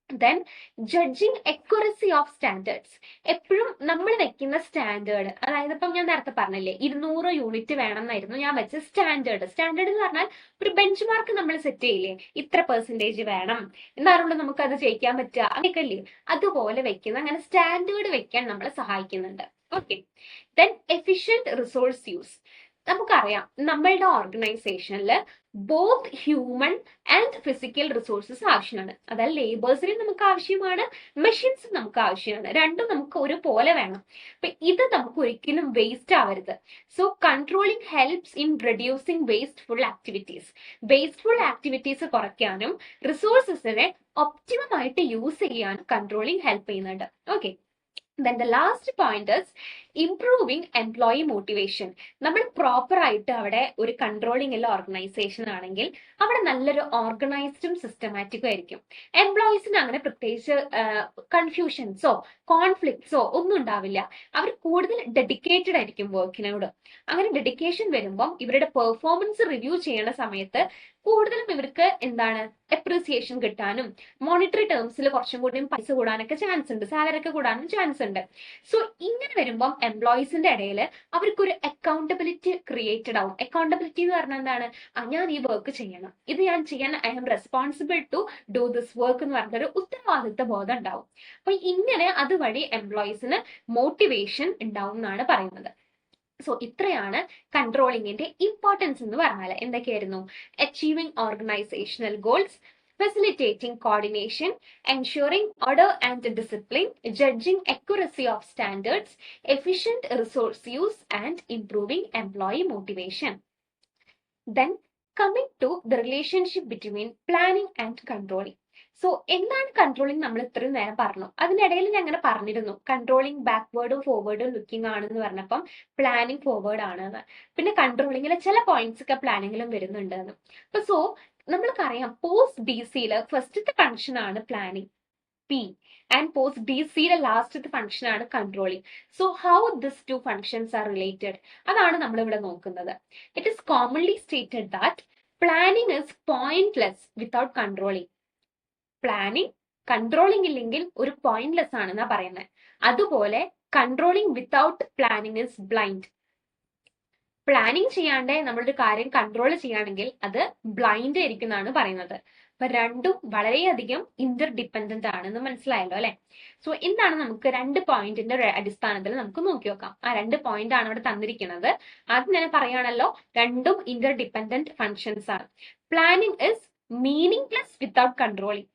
Then judging accuracy of standards. എപ്പോഴും നമ്മൾ വെക്കുന്ന സ്റ്റാൻഡേർഡ്, അതായത് ഇപ്പം ഞാൻ നേരത്തെ പറഞ്ഞില്ലേ 200 യൂണിറ്റ് വേണം എന്നായിരുന്നു ഞാൻ വെച്ച സ്റ്റാൻഡേർഡ്. സ്റ്റാൻഡേർഡ് എന്ന് പറഞ്ഞാൽ ഒരു ബെഞ്ച് മാർക്ക് നമ്മൾ സെറ്റ് ചെയ്യില്ലേ, ഇത്ര പെർസെൻറ്റേജ് വേണം എന്നാലുള്ള നമുക്ക് അത് ജയിക്കാൻ പറ്റുക, അങ്ങനെയൊക്കെ അല്ലേ. അതുപോലെ വെക്കുന്ന, അങ്ങനെ സ്റ്റാൻഡേർഡ് വെക്കാൻ നമ്മളെ സഹായിക്കുന്നുണ്ട്. Okay. Then efficient resource use. നമുക്കറിയാം നമ്മളുടെ ഓർഗനൈസേഷനിൽ both human and physical resources ആവശ്യമാണ്. അതായത് ലേബേഴ്സിനും നമുക്ക് ആവശ്യമാണ്, മെഷീൻസും നമുക്ക് ആവശ്യമാണ്. രണ്ടും നമുക്ക് ഒരുപോലെ വേണം. അപ്പൊ ഇത് നമുക്ക് ഒരിക്കലും വേസ്റ്റ് ആവരുത്. So controlling helps in reducing wasteful activities. Wasteful activities കുറയ്ക്കാനും റിസോഴ്സസിനെ ഒപ്റ്റിമം ആയിട്ട് യൂസ് ചെയ്യാനും കൺട്രോളിങ് ഹെൽപ്പ് ചെയ്യുന്നുണ്ട്. Okay. Then the last point is improving employee motivation. നമ്മൾ പ്രോപ്പർ ആയിട്ട് അവിടെ ഒരു കൺട്രോളിംഗ് ഉള്ള ഓർഗനൈസേഷൻ ആണെങ്കിൽ അവിടെ നല്ലൊരു ഓർഗനൈസ്ഡും സിസ്റ്റമാറ്റിക്കും ആയിരിക്കും. എംപ്ലോയീസിന് അങ്ങനെ പ്രത്യേകിച്ച് കൺഫ്യൂഷൻസോ കോൺഫ്ലിക്ട്സോ ഒന്നും ഉണ്ടാവില്ല. അവർ കൂടുതൽ ഡെഡിക്കേറ്റഡ് ആയിരിക്കും വർക്കിനോട്. അങ്ങനെ ഡെഡിക്കേഷൻ വരുമ്പം ഇവരുടെ പെർഫോമൻസ് റിവ്യൂ ചെയ്യുന്ന സമയത്ത് കൂടുതലും ഇവർക്ക് എന്താണ്, അപ്രീസിയേഷൻ കിട്ടാനും മോണിറ്ററി ടേംസിൽ കുറച്ചും കൂടി പൈസ കൂടാനൊക്കെ ചാൻസ് ഉണ്ട്, സാലറി ഒക്കെ കൂടാനും ചാൻസ് ഉണ്ട്. സോ ഇങ്ങനെ വരുമ്പം എംപ്ലോയീസിന്റെ ഇടയിൽ അവർക്കൊരു അക്കൗണ്ടബിലിറ്റി ക്രിയേറ്റഡ് ആവും. അക്കൗണ്ടബിലിറ്റി എന്ന് പറഞ്ഞാൽ എന്താണ്, ഞാൻ ഈ വർക്ക് ചെയ്യണം, ഇത് ഞാൻ ചെയ്യാൻ I am responsible to do this work എന്ന് പറഞ്ഞൊരു ഉത്തരവാദിത്വ ബോധം ഉണ്ടാവും. അപ്പൊ ഇങ്ങനെ അതുവഴി എംപ്ലോയീസിന് മോട്ടിവേഷൻ ഉണ്ടാവും എന്നാണ് പറയുന്നത്. സോ ഇത്രയാണ് കൺട്രോളിങ്ങിന്റെ ഇമ്പോർട്ടൻസ് എന്ന് പറഞ്ഞാൽ. എന്തൊക്കെയായിരുന്നു? Achieving organisational goals, facilitating coordination, ensuring order and discipline, judging accuracy of standards, efficient resource use, and improving employee motivation. Then coming to the relationship between planning and controlling. So എന്താണ് controlling, നമ്മൾ ഇത്രയും നേരം പറഞ്ഞു. അതിനിടയിൽ ഞാൻ അങ്ങനെ പറഞ്ഞിരുന്നു, controlling ബാക്ക്വേർഡും ഫോർവേഡും looking ആണെന്ന് പറഞ്ഞപ്പം പ്ലാനിങ് ഫോർവേഡ് ആണെന്ന്. പിന്നെ കൺട്രോളിങ്ങിലെ ചില പോയിന്റ്സ് ഒക്കെ പ്ലാനിങ്ങിലും വരുന്നുണ്ട് എന്ന്. അപ്പൊ സോ നമ്മൾക്കറിയാം പോസ്റ്റ് ഡി സിയില് ഫസ്റ്റത്തെ ഫംഗ്ഷൻ ആണ് planning, P, and post D സിയിലെ ലാസ്റ്റത്തെ ഫംഗ്ഷൻ ആണ് controlling. So how this two functions are related, അതാണ് നമ്മൾ ഇവിടെ നോക്കുന്നത്. It is commonly stated that planning is pointless without controlling. Planning controlling ഇല്ലെങ്കിൽ ഒരു പോയിന്റ്ലെസ് ആണെന്നാ പറയുന്നത്. അതുപോലെ controlling without planning is blind. Planning ചെയ്യാണ്ട് നമ്മളൊരു കാര്യം കൺട്രോൾ ചെയ്യുകയാണെങ്കിൽ അത് ബ്ലൈൻഡ് ആയിരിക്കും എന്നാണ് പറയുന്നത്. അപ്പൊ രണ്ടും വളരെയധികം ഇന്റർ ഡിപ്പെൻഡന്റ് ആണെന്ന് മനസ്സിലായല്ലോ അല്ലെ. സോ എന്താണ് നമുക്ക് 2 പോയിന്റിന്റെ അടിസ്ഥാനത്തിൽ നമുക്ക് നോക്കി നോക്കാം. ആ 2 പോയിന്റ് ആണ് ഇവിടെ തന്നിരിക്കുന്നത്. ആദ്യം തന്നെ പറയുകയാണല്ലോ, രണ്ടും ഇന്റർ ഡിപ്പെൻഡന്റ് ഫങ്ഷൻസ് ആണ്. Planning is meaningless without controlling.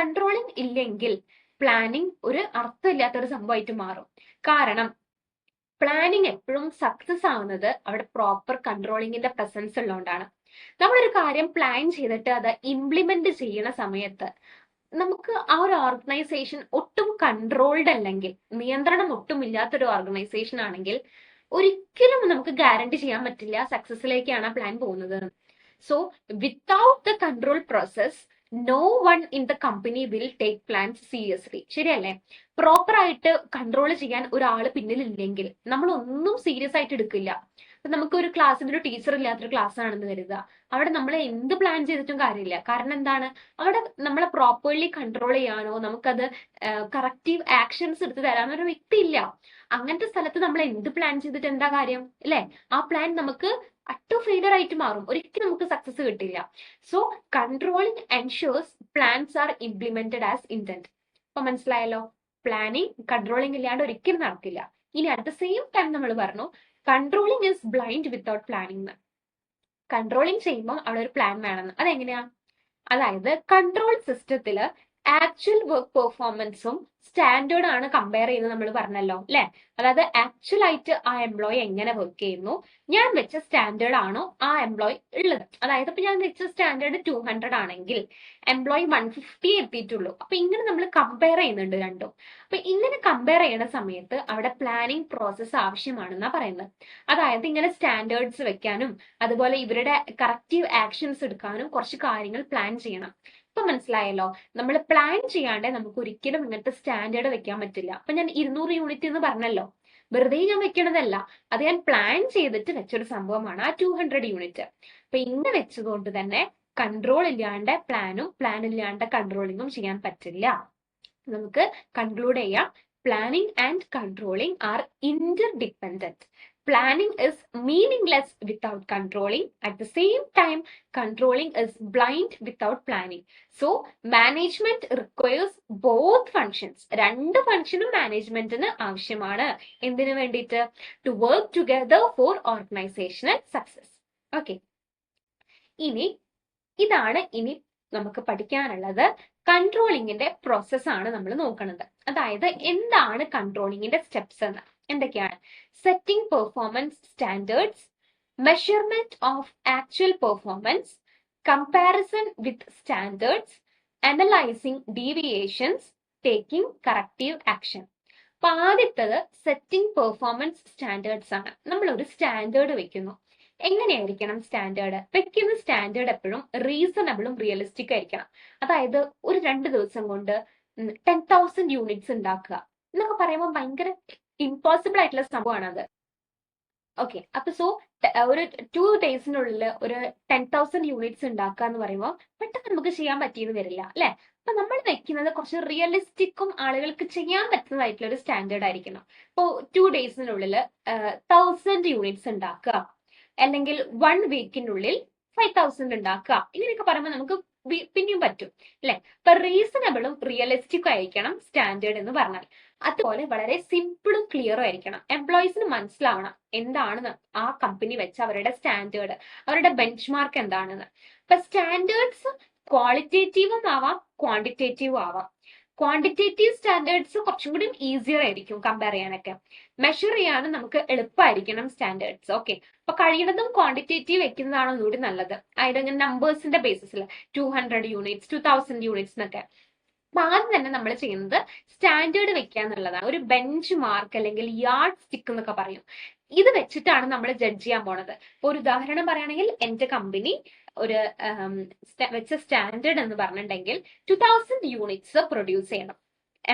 Controlling ഇല്ലെങ്കിൽ പ്ലാനിങ് ഒരു അർത്ഥമില്ലാത്ത ഒരു സംഭവമായിട്ട് മാറും. കാരണം പ്ലാനിങ് എപ്പോഴും സക്സസ് ആവുന്നത് അവിടെ പ്രോപ്പർ കൺട്രോളിങ്ങിന്റെ പ്രസൻസ് ഉള്ളതുകൊണ്ടാണ്. നമ്മളൊരു കാര്യം പ്ലാൻ ചെയ്തിട്ട് അത് ഇംപ്ലിമെന്റ് ചെയ്യുന്ന സമയത്ത് നമുക്ക് ആ ഒരു ഓർഗനൈസേഷൻ ഒട്ടും കൺട്രോൾഡ് അല്ലെങ്കിൽ നിയന്ത്രണം ഒട്ടും ഇല്ലാത്തൊരു ഓർഗനൈസേഷൻ ആണെങ്കിൽ ഒരിക്കലും നമുക്ക് ഗ്യാരണ്ടി ചെയ്യാൻ പറ്റില്ല സക്സസിലേക്കാണ് ആ പ്ലാൻ പോകുന്നത്. So without the control process no one in the company will take plans seriously. ശരിയല്ലേ? പ്രോപ്പർ ആയിട്ട് കൺട്രോൾ ചെയ്യാൻ ഒരാൾ പിന്നിലില്ലെങ്കിൽ നമ്മൾ ഒന്നും സീരിയസ് ആയിട്ട് എടുക്കില്ല. ഇപ്പൊ നമുക്ക് ഒരു ക്ലാസ്സിൽ ഒരു ടീച്ചർ ഇല്ലാത്തൊരു ക്ലാസ് ആണെന്ന് കരുതുക, അവിടെ നമ്മൾ എന്ത് പ്ലാൻ ചെയ്തിട്ടും കാര്യമില്ല. കാരണം എന്താണ്, അവിടെ നമ്മളെ പ്രോപ്പർലി കൺട്രോൾ ചെയ്യാനോ നമുക്കത് കറക്റ്റീവ് ആക്ഷൻസ് എടുത്ത് തരാനോ ഒരു വ്യക്തി ഇല്ല. അങ്ങനത്തെ സ്ഥലത്ത് നമ്മൾ എന്ത് പ്ലാൻ ചെയ്തിട്ട് എന്താ കാര്യം അല്ലെ? ആ പ്ലാൻ നമുക്ക് അട്ടു ഫെയിലർ ആയിട്ട് മാറും, ഒരിക്കലും നമുക്ക് സക്സസ് കിട്ടില്ല. So controlling ensures plans are implemented as intent. അപ്പൊ മനസ്സിലായല്ലോ, പ്ലാനിങ് കൺട്രോളിങ് ഇല്ലാണ്ട് ഒരിക്കലും നടക്കില്ല. ഇനി അറ്റ് ദ സെയിം ടൈം നമ്മൾ പറഞ്ഞു controlling is blind without planning. Controlling ചെയ്യുമ്പോൾ അവിടെ ഒരു പ്ലാൻ വേണമെന്ന്. അതെങ്ങനെയാ? അതായത് കൺട്രോൾ സിസ്റ്റത്തില് ആക്ച്വൽ വർക്ക് പെർഫോമൻസും സ്റ്റാൻഡേർഡ് ആണ് കമ്പയർ ചെയ്യുന്നത് നമ്മൾ പറഞ്ഞല്ലോ അല്ലെ. അതായത് ആക്ച്വൽ ആയിട്ട് ആ എംപ്ലോയി എങ്ങനെ വർക്ക് ചെയ്യുന്നു, ഞാൻ വെച്ച സ്റ്റാൻഡേർഡ് ആണോ ആ എംപ്ലോയി ഉള്ളത്. അതായത് ഇപ്പൊ ഞാൻ വെച്ച സ്റ്റാൻഡേർഡ് 200 ആണെങ്കിൽ എംപ്ലോയി 150 എത്തിയിട്ടുള്ളൂ. അപ്പൊ ഇങ്ങനെ നമ്മൾ കമ്പയർ ചെയ്യുന്നുണ്ട് രണ്ടും. അപ്പൊ ഇങ്ങനെ കമ്പയർ ചെയ്യുന്ന സമയത്ത് അവിടെ പ്ലാനിങ് പ്രോസസ്സ് ആവശ്യമാണെന്നാ പറയുന്നത്. അതായത് ഇങ്ങനെ സ്റ്റാൻഡേർഡ്സ് വെക്കാനും അതുപോലെ ഇവരുടെ കറക്റ്റീവ് ആക്ഷൻസ് എടുക്കാനും കുറച്ച് കാര്യങ്ങൾ പ്ലാൻ ചെയ്യണം. ഇപ്പൊ മനസ്സിലായല്ലോ, നമ്മൾ പ്ലാൻ ചെയ്യാണ്ട് നമുക്ക് ഒരിക്കലും ഇങ്ങനത്തെ സ്റ്റാൻഡേർഡ് വെക്കാൻ പറ്റില്ല. അപ്പൊ ഞാൻ 200 യൂണിറ്റ് എന്ന് പറഞ്ഞല്ലോ, വെറുതെ ഞാൻ വെക്കണതല്ല, അത് ഞാൻ പ്ലാൻ ചെയ്തിട്ട് വെച്ചൊരു സംഭവമാണ് ആ 200 യൂണിറ്റ്. അപ്പൊ ഇങ്ങനെ വെച്ചതുകൊണ്ട് തന്നെ കൺട്രോൾ ഇല്ലാണ്ട് പ്ലാനും പ്ലാൻ ഇല്ലാണ്ട് കൺട്രോളിങ്ങും ചെയ്യാൻ പറ്റില്ല. നമുക്ക് കൺക്ലൂഡ് ചെയ്യാം, planning and controlling are interdependent. Planning is meaningless without controlling. At the same time, controlling is blind without planning. So, management requires both functions. രണ്ട് ഫംഗ്ഷനും മാനേജ്മെന്റിന് ആവശ്യമാണ്. എന്തിനു വേണ്ടിയിട്ട്? To work together for organizational success. Okay. ഇനി നമുക്ക് പഠിക്കാനുള്ളത് കൺട്രോളിങ്ങിന്റെ process ആണ് നമ്മൾ നോക്കുന്നത്. അതായത് എന്താണ് കൺട്രോളിങ്ങിന്റെ സ്റ്റെപ്സ് എന്ന്. എന്തൊക്കെയാണ്? Setting performance standards, measurement of actual performance, comparison with standards, analysing deviations, taking corrective action. അപ്പൊ ആദ്യത്തത് സെറ്റിംഗ് പെർഫോമൻസ് സ്റ്റാൻഡേർഡ്സ് ആണ്. നമ്മൾ ഒരു സ്റ്റാൻഡേർഡ് വെക്കുന്നു. എങ്ങനെയായിരിക്കണം സ്റ്റാൻഡേർഡ്? വെക്കുന്ന സ്റ്റാൻഡേർഡ് എപ്പോഴും റീസണബിളും റിയലിസ്റ്റിക് ആയിരിക്കണം. അതായത് ഒരു 2 ദിവസം കൊണ്ട് 10,000 യൂണിറ്റ്സ് ഉണ്ടാക്കുക എന്നൊക്കെ പറയുമ്പോൾ ഭയങ്കര ഇമ്പോസിബിൾ ആയിട്ടുള്ള സംഭവമാണ് അത്. ഓക്കെ, അപ്പൊ സോ ഒരു 2 ഡേയ്സിനുള്ളിൽ ഒരു 10,000 യൂണിറ്റ്സ് ഉണ്ടാക്കുക എന്ന് പറയുമ്പോൾ പെട്ടെന്ന് നമുക്ക് ചെയ്യാൻ പറ്റിയെന്ന് വരില്ല അല്ലെ. അപ്പൊ നമ്മൾ വെക്കുന്നത് കുറച്ച് റിയലിസ്റ്റിക്കും ആളുകൾക്ക് ചെയ്യാൻ പറ്റുന്നതായിട്ടുള്ള ഒരു സ്റ്റാൻഡേർഡ് ആയിരിക്കണം. ഇപ്പോൾ 2 ഡേയ്സിനുള്ളിൽ 1000 യൂണിറ്റ്സ് ഉണ്ടാക്കുക, അല്ലെങ്കിൽ 1 വീക്കിനുള്ളിൽ 5,000 ഉണ്ടാക്കുക, ഇങ്ങനെയൊക്കെ പറയുമ്പോൾ നമുക്ക് പിന്നെയും പറ്റും അല്ലെ. അപ്പൊ റീസണബിളും റിയലിസ്റ്റിക്കും ആയിരിക്കണം സ്റ്റാൻഡേർഡ് എന്ന് പറഞ്ഞാൽ. അതുപോലെ വളരെ സിമ്പിളും ക്ലിയറും ആയിരിക്കണം. എംപ്ലോയീസിന് മനസ്സിലാവണം എന്താണ് ആ കമ്പനി വെച്ച അവരുടെ സ്റ്റാൻഡേർഡ്, അവരുടെ ബെഞ്ച് മാർക്ക് എന്താണെന്ന്. അപ്പൊ സ്റ്റാൻഡേർഡ്സ് ക്വാളിറ്റേറ്റീവും ആവാം ക്വാണ്ടിറ്റേറ്റീവും ആവാം. ക്വാണ്ടിറ്റേറ്റീവ് സ്റ്റാൻഡേർഡ്സ് കുറച്ചും കൂടി ഈസിയർ ആയിരിക്കും കമ്പയർ ചെയ്യാനൊക്കെ. മെഷർ ചെയ്യാനും നമുക്ക് എളുപ്പമായിരിക്കണം സ്റ്റാൻഡേർഡ്സ്. ഓക്കെ, അപ്പൊ കഴിയുന്നതും ക്വാണ്ടിറ്റേറ്റീവ് വെക്കുന്നതാണ് ഒന്നുകൂടി നല്ലത്. അതായത് നമ്പേഴ്സിന്റെ ബേസിസിൽ 200 യൂണിറ്റ്സ് 2000 യൂണിറ്റ്സ് എന്നൊക്കെ. അപ്പൊ ആദ്യം തന്നെ നമ്മൾ ചെയ്യുന്നത് സ്റ്റാൻഡേർഡ് വെക്കുക എന്നുള്ളതാണ്. ഒരു ബെഞ്ച് മാർക്ക് അല്ലെങ്കിൽ യാർഡ് സ്റ്റിക്ക് എന്നൊക്കെ പറയും. ഇത് വെച്ചിട്ടാണ് നമ്മൾ ജഡ്ജ് ചെയ്യാൻ പോണത്. ഇപ്പൊ ഒരു ഉദാഹരണം പറയുകയാണെങ്കിൽ എന്റെ കമ്പനി ഒരു വെച്ച സ്റ്റാൻഡേർഡ് എന്ന് പറഞ്ഞിട്ടുണ്ടെങ്കിൽ 2000 യൂണിറ്റ്സ് പ്രൊഡ്യൂസ് ചെയ്യണം.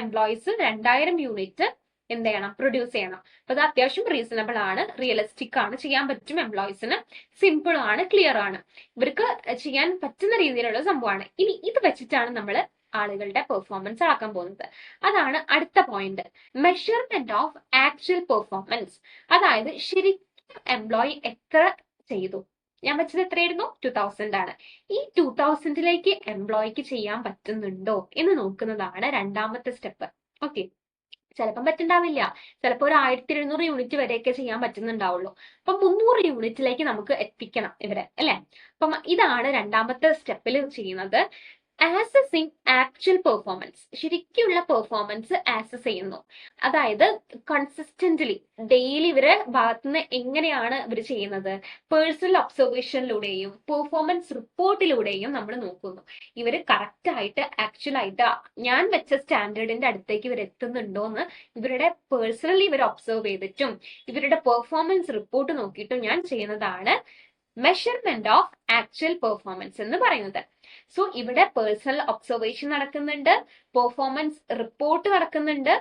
എംപ്ലോയീസ് 2000 യൂണിറ്റ് എന്ത് ചെയ്യണം? പ്രൊഡ്യൂസ് ചെയ്യണം. അപ്പൊ അത് അത്യാവശ്യം റീസണബിൾ ആണ്, റിയലിസ്റ്റിക് ആണ്, ചെയ്യാൻ പറ്റും എംപ്ലോയീസിന്, സിമ്പിൾ ആണ്, ക്ലിയർ ആണ്, ഇവർക്ക് ചെയ്യാൻ പറ്റുന്ന രീതിയിലുള്ള സംഭവമാണ്. ഇനി ഇത് വെച്ചിട്ടാണ് നമ്മൾ ആളുകളുടെ പെർഫോമൻസ് അളക്കാൻ പോകുന്നത്. അതാണ് അടുത്ത point, measurement of actual performance. അതായത് ശരിക്കും എംപ്ലോയി എത്ര ചെയ്തു. ഞാൻ വെച്ചത് എത്രയായിരുന്നു? 2000 ആണ്. ഈ 2000ലേക്ക് എംപ്ലോയിക്ക് ചെയ്യാൻ പറ്റുന്നുണ്ടോ എന്ന് നോക്കുന്നതാണ് രണ്ടാമത്തെ സ്റ്റെപ്പ്. ഓക്കെ, ചിലപ്പം പറ്റുണ്ടാവില്ല, ചിലപ്പോൾ ഒരു 1200 യൂണിറ്റ് വരെയൊക്കെ ചെയ്യാൻ പറ്റുന്നുണ്ടാവുള്ളൂ. അപ്പൊ 300 യൂണിറ്റിലേക്ക് നമുക്ക് എത്തിക്കണം ഇവരെ, അല്ലെ? അപ്പം ഇതാണ് രണ്ടാമത്തെ സ്റ്റെപ്പിൽ ചെയ്യുന്നത്. ആസസിങ് ആക്ച്വൽ പെർഫോമൻസ്, ശരിക്കുള്ള പെർഫോമൻസ് ആസസ് ചെയ്യുന്നു. അതായത് കൺസിസ്റ്റന്റ്ലി ഡെയിലി ഇവരെ ഭാഗത്തുനിന്ന് എങ്ങനെയാണ് ഇവർ ചെയ്യുന്നത്, പേഴ്സണൽ ഒബ്സർവേഷനിലൂടെയും പെർഫോമൻസ് റിപ്പോർട്ടിലൂടെയും നമ്മൾ നോക്കുന്നു. ഇവർ കറക്റ്റ് ആയിട്ട് ആക്ച്വൽ ആയിട്ട് ഞാൻ വെച്ച സ്റ്റാൻഡേർഡിന്റെ അടുത്തേക്ക് ഇവർ എത്തുന്നുണ്ടോ എന്ന് ഇവരുടെ പേഴ്സണലി ഇവർ ഒബ്സർവ് ചെയ്തിട്ടും ഇവരുടെ പെർഫോമൻസ് റിപ്പോർട്ട് നോക്കിയിട്ടും ഞാൻ ചെയ്യുന്നതാണ് മെഷർമെന്റ് ഓഫ് ആക്ച്വൽ പെർഫോമൻസ് എന്ന് പറയുന്നത്. സോ ഇവിടെ പേഴ്സണൽ ഒബ്സർവേഷൻ നടക്കുന്നുണ്ട്, പെർഫോമൻസ് റിപ്പോർട്ട് നടക്കുന്നുണ്ട്,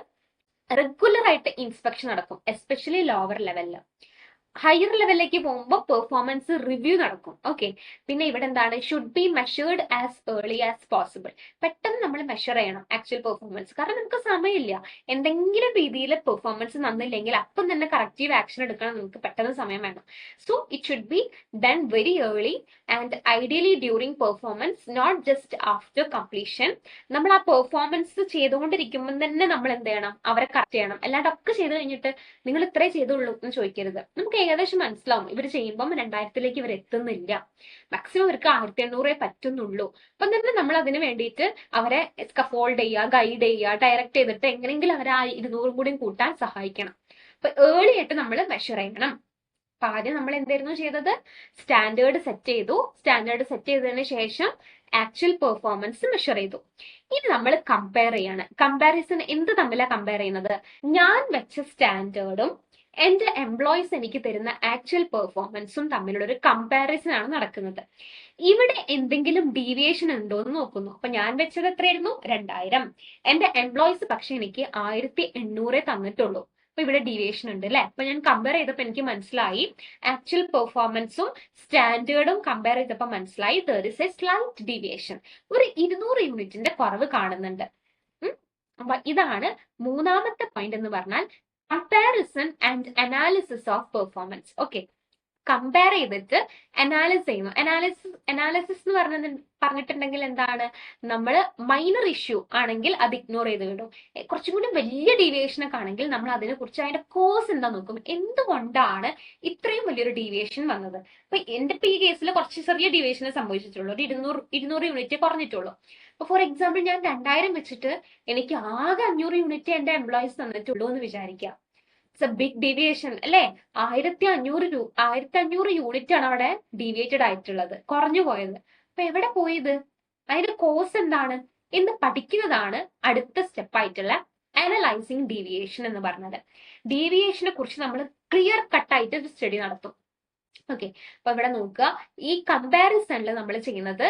റെഗുലർ ആയിട്ട് ഇൻസ്പെക്ഷൻ നടക്കും, എസ്പെഷ്യലി ലോവർ ലെവലില്. ഹയർ ലെവലിലേക്ക് പോകുമ്പോൾ പെർഫോമൻസ് റിവ്യൂ നടക്കും. ഓക്കെ, പിന്നെ ഇവിടെ എന്താണ്, should be measured as early as possible. പെട്ടെന്ന് നമ്മൾ മെഷർ ചെയ്യണം ആക്ച്വൽ പെർഫോമൻസ്, കാരണം നമുക്ക് സമയമില്ല. എന്തെങ്കിലും രീതിയിൽ പെർഫോമൻസ് നന്നില്ലെങ്കിൽ അപ്പം തന്നെ കറക്റ്റീവ് ആക്ഷൻ എടുക്കണം, നമുക്ക് പെട്ടെന്ന് സമയം വേണം. So it should be done very early and ideally during performance, not just after completion. നമ്മൾ ആ പെർഫോമൻസ് ചെയ്തുകൊണ്ടിരിക്കുമ്പോൾ തന്നെ നമ്മൾ എന്ത് ചെയ്യണം, അവരെ കറക്റ്റ് ചെയ്യണം. അല്ലാണ്ട് ഒക്കെ ചെയ്ത് കഴിഞ്ഞിട്ട് നിങ്ങൾ ഇത്രേ ചെയ്തുള്ളൂ എന്ന് ചോദിക്കരുത്. നമുക്ക് ഏകദേശം മനസ്സിലാവും ഇവർ ചെയ്യുമ്പം 2000ലേക്ക് ഇവർ എത്തുന്നില്ല, മാക്സിമം ഇവർക്ക് 1800 പറ്റുന്നുള്ളൂ. അപ്പം തന്നെ നമ്മൾ അതിന് വേണ്ടിയിട്ട് അവരെ സ്കഫോൾഡ് ചെയ്യുക, ഗൈഡ് ചെയ്യുക, ഡയറക്റ്റ് ചെയ്തിട്ട് എങ്ങനെയെങ്കിലും അവരെ ആ 200 കൂടി കൂട്ടാൻ സഹായിക്കണം. അപ്പൊ ഏർലി ആയിട്ട് നമ്മൾ മെഷർ ചെയ്യണം. അപ്പൊ ആദ്യം നമ്മൾ എന്തായിരുന്നു ചെയ്തത്, സ്റ്റാൻഡേർഡ് സെറ്റ് ചെയ്തു. സ്റ്റാൻഡേർഡ് സെറ്റ് ചെയ്തതിന് ശേഷം ആക്ച്വൽ പെർഫോമൻസ് മെഷർ ചെയ്തു. ഇനി നമ്മൾ കമ്പയർ ചെയ്യാണ്. കമ്പാരിസൺ എന്ത് തമ്മിലാണ് കമ്പയർ ചെയ്യുന്നത്, ഞാൻ വെച്ച സ്റ്റാൻഡേർഡും എന്റെ എംപ്ലോയീസ് എനിക്ക് തരുന്ന ആക്ച്വൽ പെർഫോമൻസും തമ്മിലുള്ള ഒരു കമ്പാരിസൺ ആണ് നടക്കുന്നത്. ഇവിടെ എന്തെങ്കിലും ഡീവിയേഷൻ ഉണ്ടോ എന്ന് നോക്കുന്നു. അപ്പൊ ഞാൻ വെച്ചത് എത്രയായിരുന്നു, 2000. എന്റെ എംപ്ലോയീസ് പക്ഷെ എനിക്ക് 1800 തന്നിട്ടുള്ളൂ. അപ്പൊ ഇവിടെ ഡീവിയേഷൻ ഉണ്ട് അല്ലെ. അപ്പൊ ഞാൻ കമ്പയർ ചെയ്തപ്പോൾ എനിക്ക് മനസ്സിലായി, ആക്ച്വൽ പെർഫോമൻസും സ്റ്റാൻഡേർഡും കമ്പയർ ചെയ്തപ്പോൾ മനസ്സിലായി there is a slight deviation, ഒരു 200 യൂണിറ്റിന്റെ കുറവ് കാണുന്നുണ്ട്. അപ്പൊ ഇതാണ് മൂന്നാമത്തെ പോയിന്റ് എന്ന് പറഞ്ഞാൽ comparison and analysis of performance. Okay, compare ചെയ്തിട്ട് അനാലിസ് ചെയ്യുന്നു. അനാലിസിസ് എന്ന് പറഞ്ഞിട്ടുണ്ടെങ്കിൽ എന്താണ്, നമ്മൾ മൈനർ ഇഷ്യൂ ആണെങ്കിൽ അത് ഇഗ്നോർ ചെയ്ത് വിടും. കുറച്ചും കൂടി വലിയ ഡീവിയേഷൻ ഒക്കെ ആണെങ്കിൽ നമ്മൾ അതിനെ കുറിച്ച് അതിന്റെ കോസ് എന്താ നോക്കും, എന്തുകൊണ്ടാണ് ഇത്രയും വലിയൊരു ഡീവിയേഷൻ വന്നത്. അപ്പൊ എന്റെ ഈ കേസിൽ കുറച്ച് ചെറിയ ഡീവിയേഷൻ സംഭവിച്ചിട്ടുള്ളൂ, ഒരു 200 യൂണിറ്റ് കുറഞ്ഞിട്ടുള്ളൂ. അപ്പൊ ഫോർ എക്സാമ്പിൾ ഞാൻ 2000 വെച്ചിട്ട് എനിക്ക് ആകെ 500 യൂണിറ്റ് എന്റെ എംപ്ലോയീസ് തന്നിട്ടുള്ളൂ എന്ന് വിചാരിക്കുക. ഇറ്റ്സ് എ ബിഗ് ഡീവിയേഷൻ അല്ലെ. 1500 യൂണിറ്റ് ആണ് അവിടെ ഡീവിയേറ്റഡ് ആയിട്ടുള്ളത്, കുറഞ്ഞു പോയത്. അപ്പൊ എവിടെ പോയത്, അതിന്റെ കോസ് എന്താണ് എന്ന് പഠിക്കുന്നതാണ് അടുത്ത സ്റ്റെപ്പ് ആയിട്ടുള്ള അനലൈസിങ് ഡീവിയേഷൻ എന്ന് പറഞ്ഞത്. ഡീവിയേഷനെ കുറിച്ച് നമ്മൾ ക്ലിയർ കട്ടായിട്ട് ഒരു സ്റ്റഡി നടത്തും. ഓക്കെ, അപ്പൊ ഇവിടെ നോക്കുക, ഈ കമ്പാരിസണിൽ നമ്മൾ ചെയ്യുന്നത്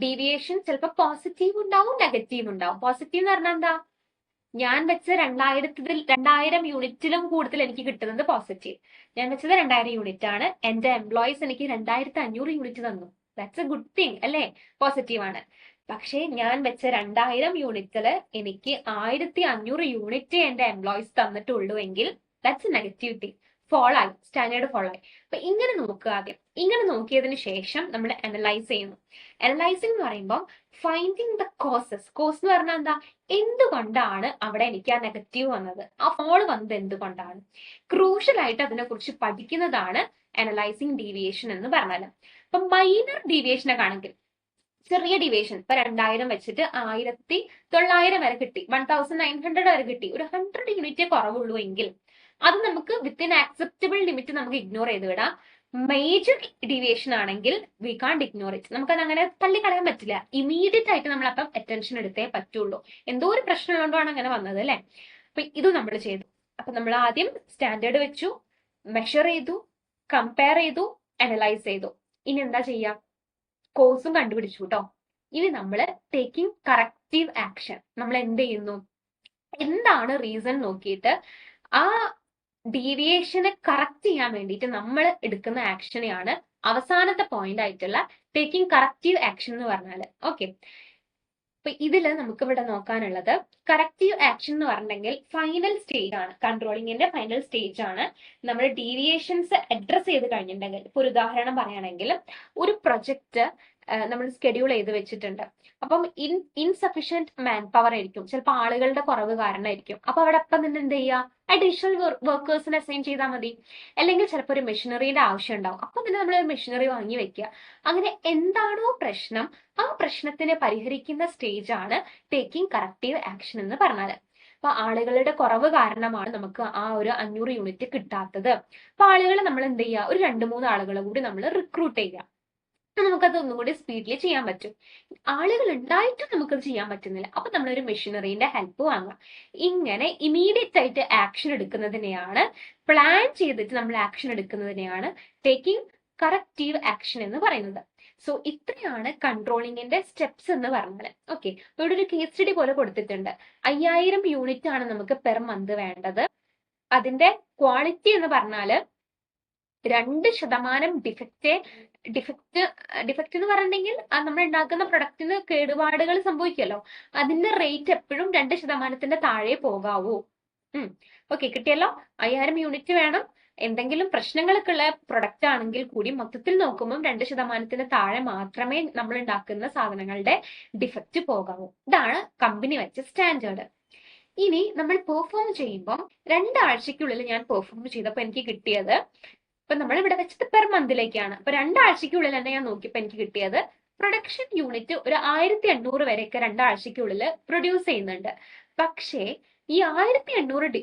ഡീവിയേഷൻ ചിലപ്പോൾ പോസിറ്റീവ് ഉണ്ടാവും, നെഗറ്റീവ് ഉണ്ടാവും. പോസിറ്റീവ് എന്ന് പറഞ്ഞാൽ എന്താ, ഞാൻ വെച്ച 2000 യൂണിറ്റിലും കൂടുതൽ എനിക്ക് കിട്ടുന്നത് പോസിറ്റീവ്. ഞാൻ വെച്ചത് 2000 യൂണിറ്റ് ആണ്, എന്റെ എംപ്ലോയീസ് എനിക്ക് 2500 യൂണിറ്റ് തന്നു. ദാറ്റ്സ് എ ഗുഡ് തിങ് അല്ലേ, പോസിറ്റീവ് ആണ്. പക്ഷേ ഞാൻ വെച്ച 2000 യൂണിറ്റില് എനിക്ക് 1500 യൂണിറ്റ് എന്റെ എംപ്ലോയീസ് തന്നിട്ടുള്ളൂ എങ്കിൽ ദാറ്റ്സ് എ നെഗറ്റീവ് തിങ്. ഫോളായി, സ്റ്റാൻഡേർഡ് ഫോളായി. അപ്പൊ ഇങ്ങനെ നോക്കുക ആദ്യം. ഇങ്ങനെ നോക്കിയതിന് ശേഷം നമ്മൾ അനലൈസ് ചെയ്യുന്നു. അനലൈസിംഗ് എന്ന് പറയുമ്പോൾ ഫൈൻഡിങ് ദ കോസസ്. കോസ് എന്ന് പറഞ്ഞാൽ എന്താ, എന്തുകൊണ്ടാണ് അവിടെ എനിക്ക് ആ നെഗറ്റീവ് വന്നത്, ആ ഫോൾ വന്നത് എന്തുകൊണ്ടാണ്. ക്രൂഷ്യൽ ആയിട്ട് അതിനെക്കുറിച്ച് പഠിക്കുന്നതാണ് അനലൈസിങ് ഡീവിയേഷൻ എന്ന് പറഞ്ഞാൽ. അപ്പൊ മൈനർ ഡീവിയേഷൻ ഒക്കെ ആണെങ്കിൽ, ചെറിയ ഡീവിയേഷൻ, ഇപ്പൊ 2000 വെച്ചിട്ട് 1900 വരെ കിട്ടി, 1900 വരെ കിട്ടി, ഒരു 100 യൂണിറ്റ് കുറവുള്ളൂ എങ്കിൽ അത് നമുക്ക് വിത്തിൻ ആക്സെപ്റ്റബിൾ ലിമിറ്റ് നമുക്ക് ഇഗ്നോർ ചെയ്ത് വിടാം. മേജർ ഡീവിയേഷൻ ആണെങ്കിൽ വി കാണ്ട് ഇഗ്നോർ ഇറ്റ്, നമുക്കത് അങ്ങനെ തള്ളിക്കളയാൻ പറ്റില്ല. ഇമീഡിയറ്റ് ആയിട്ട് നമ്മൾ അപ്പം അറ്റൻഷൻ എടുത്തേ പറ്റുള്ളൂ. എന്തോ ഒരു പ്രശ്നം ഉള്ളതുകൊണ്ടാണ് അങ്ങനെ വന്നത് അല്ലെ. അപ്പൊ ഇത് നമ്മൾ ചെയ്തു. അപ്പൊ നമ്മൾ ആദ്യം സ്റ്റാൻഡേർഡ് വെച്ചു, മെഷർ ചെയ്തു, കമ്പയർ ചെയ്തു, അനലൈസ് ചെയ്തു. ഇനി എന്താ ചെയ്യാം, കോഴ്സും കണ്ടുപിടിച്ചു കേട്ടോ. ഇനി നമ്മൾ ടേക്കിംഗ് കറക്റ്റീവ് ആക്ഷൻ. നമ്മൾ എന്ത് ചെയ്യുന്നു, എന്താണ് റീസൺ നോക്കിയിട്ട് ആ ഡീവിയേഷനെ കറക്റ്റ് ചെയ്യാൻ വേണ്ടിയിട്ട് നമ്മൾ എടുക്കുന്ന ആക്ഷനെയാണ് അവസാനത്തെ പോയിന്റ് ആയിട്ടുള്ള ടേക്കിംഗ് കറക്റ്റീവ് ആക്ഷൻ എന്ന് പറഞ്ഞാൽ. ഓക്കെ, അപ്പൊ ഇതിൽ നമുക്ക് ഇവിടെ നോക്കാനുള്ളത് കറക്റ്റീവ് ആക്ഷൻ എന്ന് പറഞ്ഞെങ്കിൽ ഫൈനൽ സ്റ്റേജ് ആണ്, കൺട്രോളിങ്ങിന്റെ ഫൈനൽ സ്റ്റേജ് ആണ്. നമ്മൾ ഡീവിയേഷൻസ് അഡ്രസ് ചെയ്ത് കഴിഞ്ഞിട്ടുണ്ടെങ്കിൽ, ഇപ്പൊ ഒരു ഉദാഹരണം പറയുകയാണെങ്കിൽ ഒരു പ്രൊജക്ട് നമ്മൾ സ്കെഡ്യൂൾ ചെയ്ത് വെച്ചിട്ടുണ്ട്. അപ്പം ഇൻസഫിഷ്യന്റ് മാൻ പവർ ആയിരിക്കും, ചിലപ്പോൾ ആളുകളുടെ കുറവ് കാരണമായിരിക്കും. അപ്പൊ അവിടെ അപ്പം തന്നെ എന്ത് ചെയ്യുക, അഡീഷണൽ വർക്കേഴ്സിനെ അസൈൻ ചെയ്താൽ മതി. അല്ലെങ്കിൽ ചിലപ്പോൾ ഒരു മെഷീനറിയുടെ ആവശ്യം ഉണ്ടാവും, അപ്പൊ തന്നെ നമ്മൾ മെഷീനറി വാങ്ങി വെക്കുക. അങ്ങനെ എന്താണോ പ്രശ്നം, ആ പ്രശ്നത്തിനെ പരിഹരിക്കുന്ന സ്റ്റേജ് ആണ് ടേക്കിംഗ് കറക്റ്റീവ് ആക്ഷൻ എന്ന് പറഞ്ഞാൽ. അപ്പൊ ആളുകളുടെ കുറവ് കാരണമാണ് നമുക്ക് ആ ഒരു 500 യൂണിറ്റ് കിട്ടാത്തത്. അപ്പൊ ആളുകളെ നമ്മൾ എന്ത് ചെയ്യുക, ഒരു 2-3 ആളുകളെ കൂടി നമ്മൾ റിക്രൂട്ട് ചെയ്യുക. നമുക്കത് ഒന്നും കൂടി സ്പീഡിൽ ചെയ്യാൻ പറ്റും. ആളുകൾ ഉണ്ടായിട്ടും നമുക്കത് ചെയ്യാൻ പറ്റുന്നില്ല, അപ്പൊ നമ്മളൊരു മെഷീനറിന്റെ ഹെൽപ്പ് വാങ്ങാം. ഇങ്ങനെ ഇമീഡിയറ്റ് ആയിട്ട് ആക്ഷൻ എടുക്കുന്നതിനെയാണ്, പ്ലാൻ ചെയ്തിട്ട് നമ്മൾ ആക്ഷൻ എടുക്കുന്നതിനെയാണ് ടേക്കിംഗ് കറക്റ്റീവ് ആക്ഷൻ എന്ന് പറയുന്നത്. സോ ഇത്രയാണ് കൺട്രോളിങ്ങിന്റെ സ്റ്റെപ്സ് എന്ന് പറഞ്ഞാൽ. ഓക്കെ, ഇവിടെ ഒരു കേസ് സ്റ്റഡി പോലെ കൊടുത്തിട്ടുണ്ട്. 5000 യൂണിറ്റ് ആണ് നമുക്ക് പെർ മന്ത് വേണ്ടത്. അതിന്റെ ക്വാളിറ്റി എന്ന് പറഞ്ഞാല് 2% ഡിഫക്റ്റ് എന്ന് പറഞ്ഞിട്ടുണ്ടെങ്കിൽ നമ്മൾ ഉണ്ടാക്കുന്ന പ്രൊഡക്റ്റിന് കേടുപാടുകൾ സംഭവിക്കുമല്ലോ, അതിന്റെ റേറ്റ് എപ്പോഴും 2% താഴെ പോകാവൂ. ഓക്കെ, കിട്ടിയല്ലോ. 5000 യൂണിറ്റ് വേണം. എന്തെങ്കിലും പ്രശ്നങ്ങളൊക്കെ ഉള്ള പ്രൊഡക്റ്റ് ആണെങ്കിൽ കൂടി മൊത്തത്തിൽ നോക്കുമ്പോൾ 2% താഴെ മാത്രമേ നമ്മൾ ഉണ്ടാക്കുന്ന സാധനങ്ങളുടെ ഡിഫക്റ്റ് പോകാവൂ. ഇതാണ് കമ്പനി വെച്ച സ്റ്റാൻഡേർഡ്. ഇനി നമ്മൾ പെർഫോം ചെയ്യുമ്പോൾ 2 ആഴ്ചക്കുള്ളിൽ ഞാൻ പെർഫോം ചെയ്തപ്പോൾ എനിക്ക് കിട്ടിയത്, ഇപ്പൊ നമ്മൾ ഇവിടെ വെച്ചത് പെർ മന്തിലേക്കാണ്. അപ്പൊ 2 ആഴ്ചക്കുള്ളിൽ തന്നെ ഞാൻ നോക്കിയപ്പോൾ എനിക്ക് കിട്ടിയത് പ്രൊഡക്ഷൻ യൂണിറ്റ് ഒരു 1800 വരെയൊക്കെ 2 ആഴ്ചക്കുള്ളിൽ പ്രൊഡ്യൂസ് ചെയ്യുന്നുണ്ട്. പക്ഷേ ഈ 1800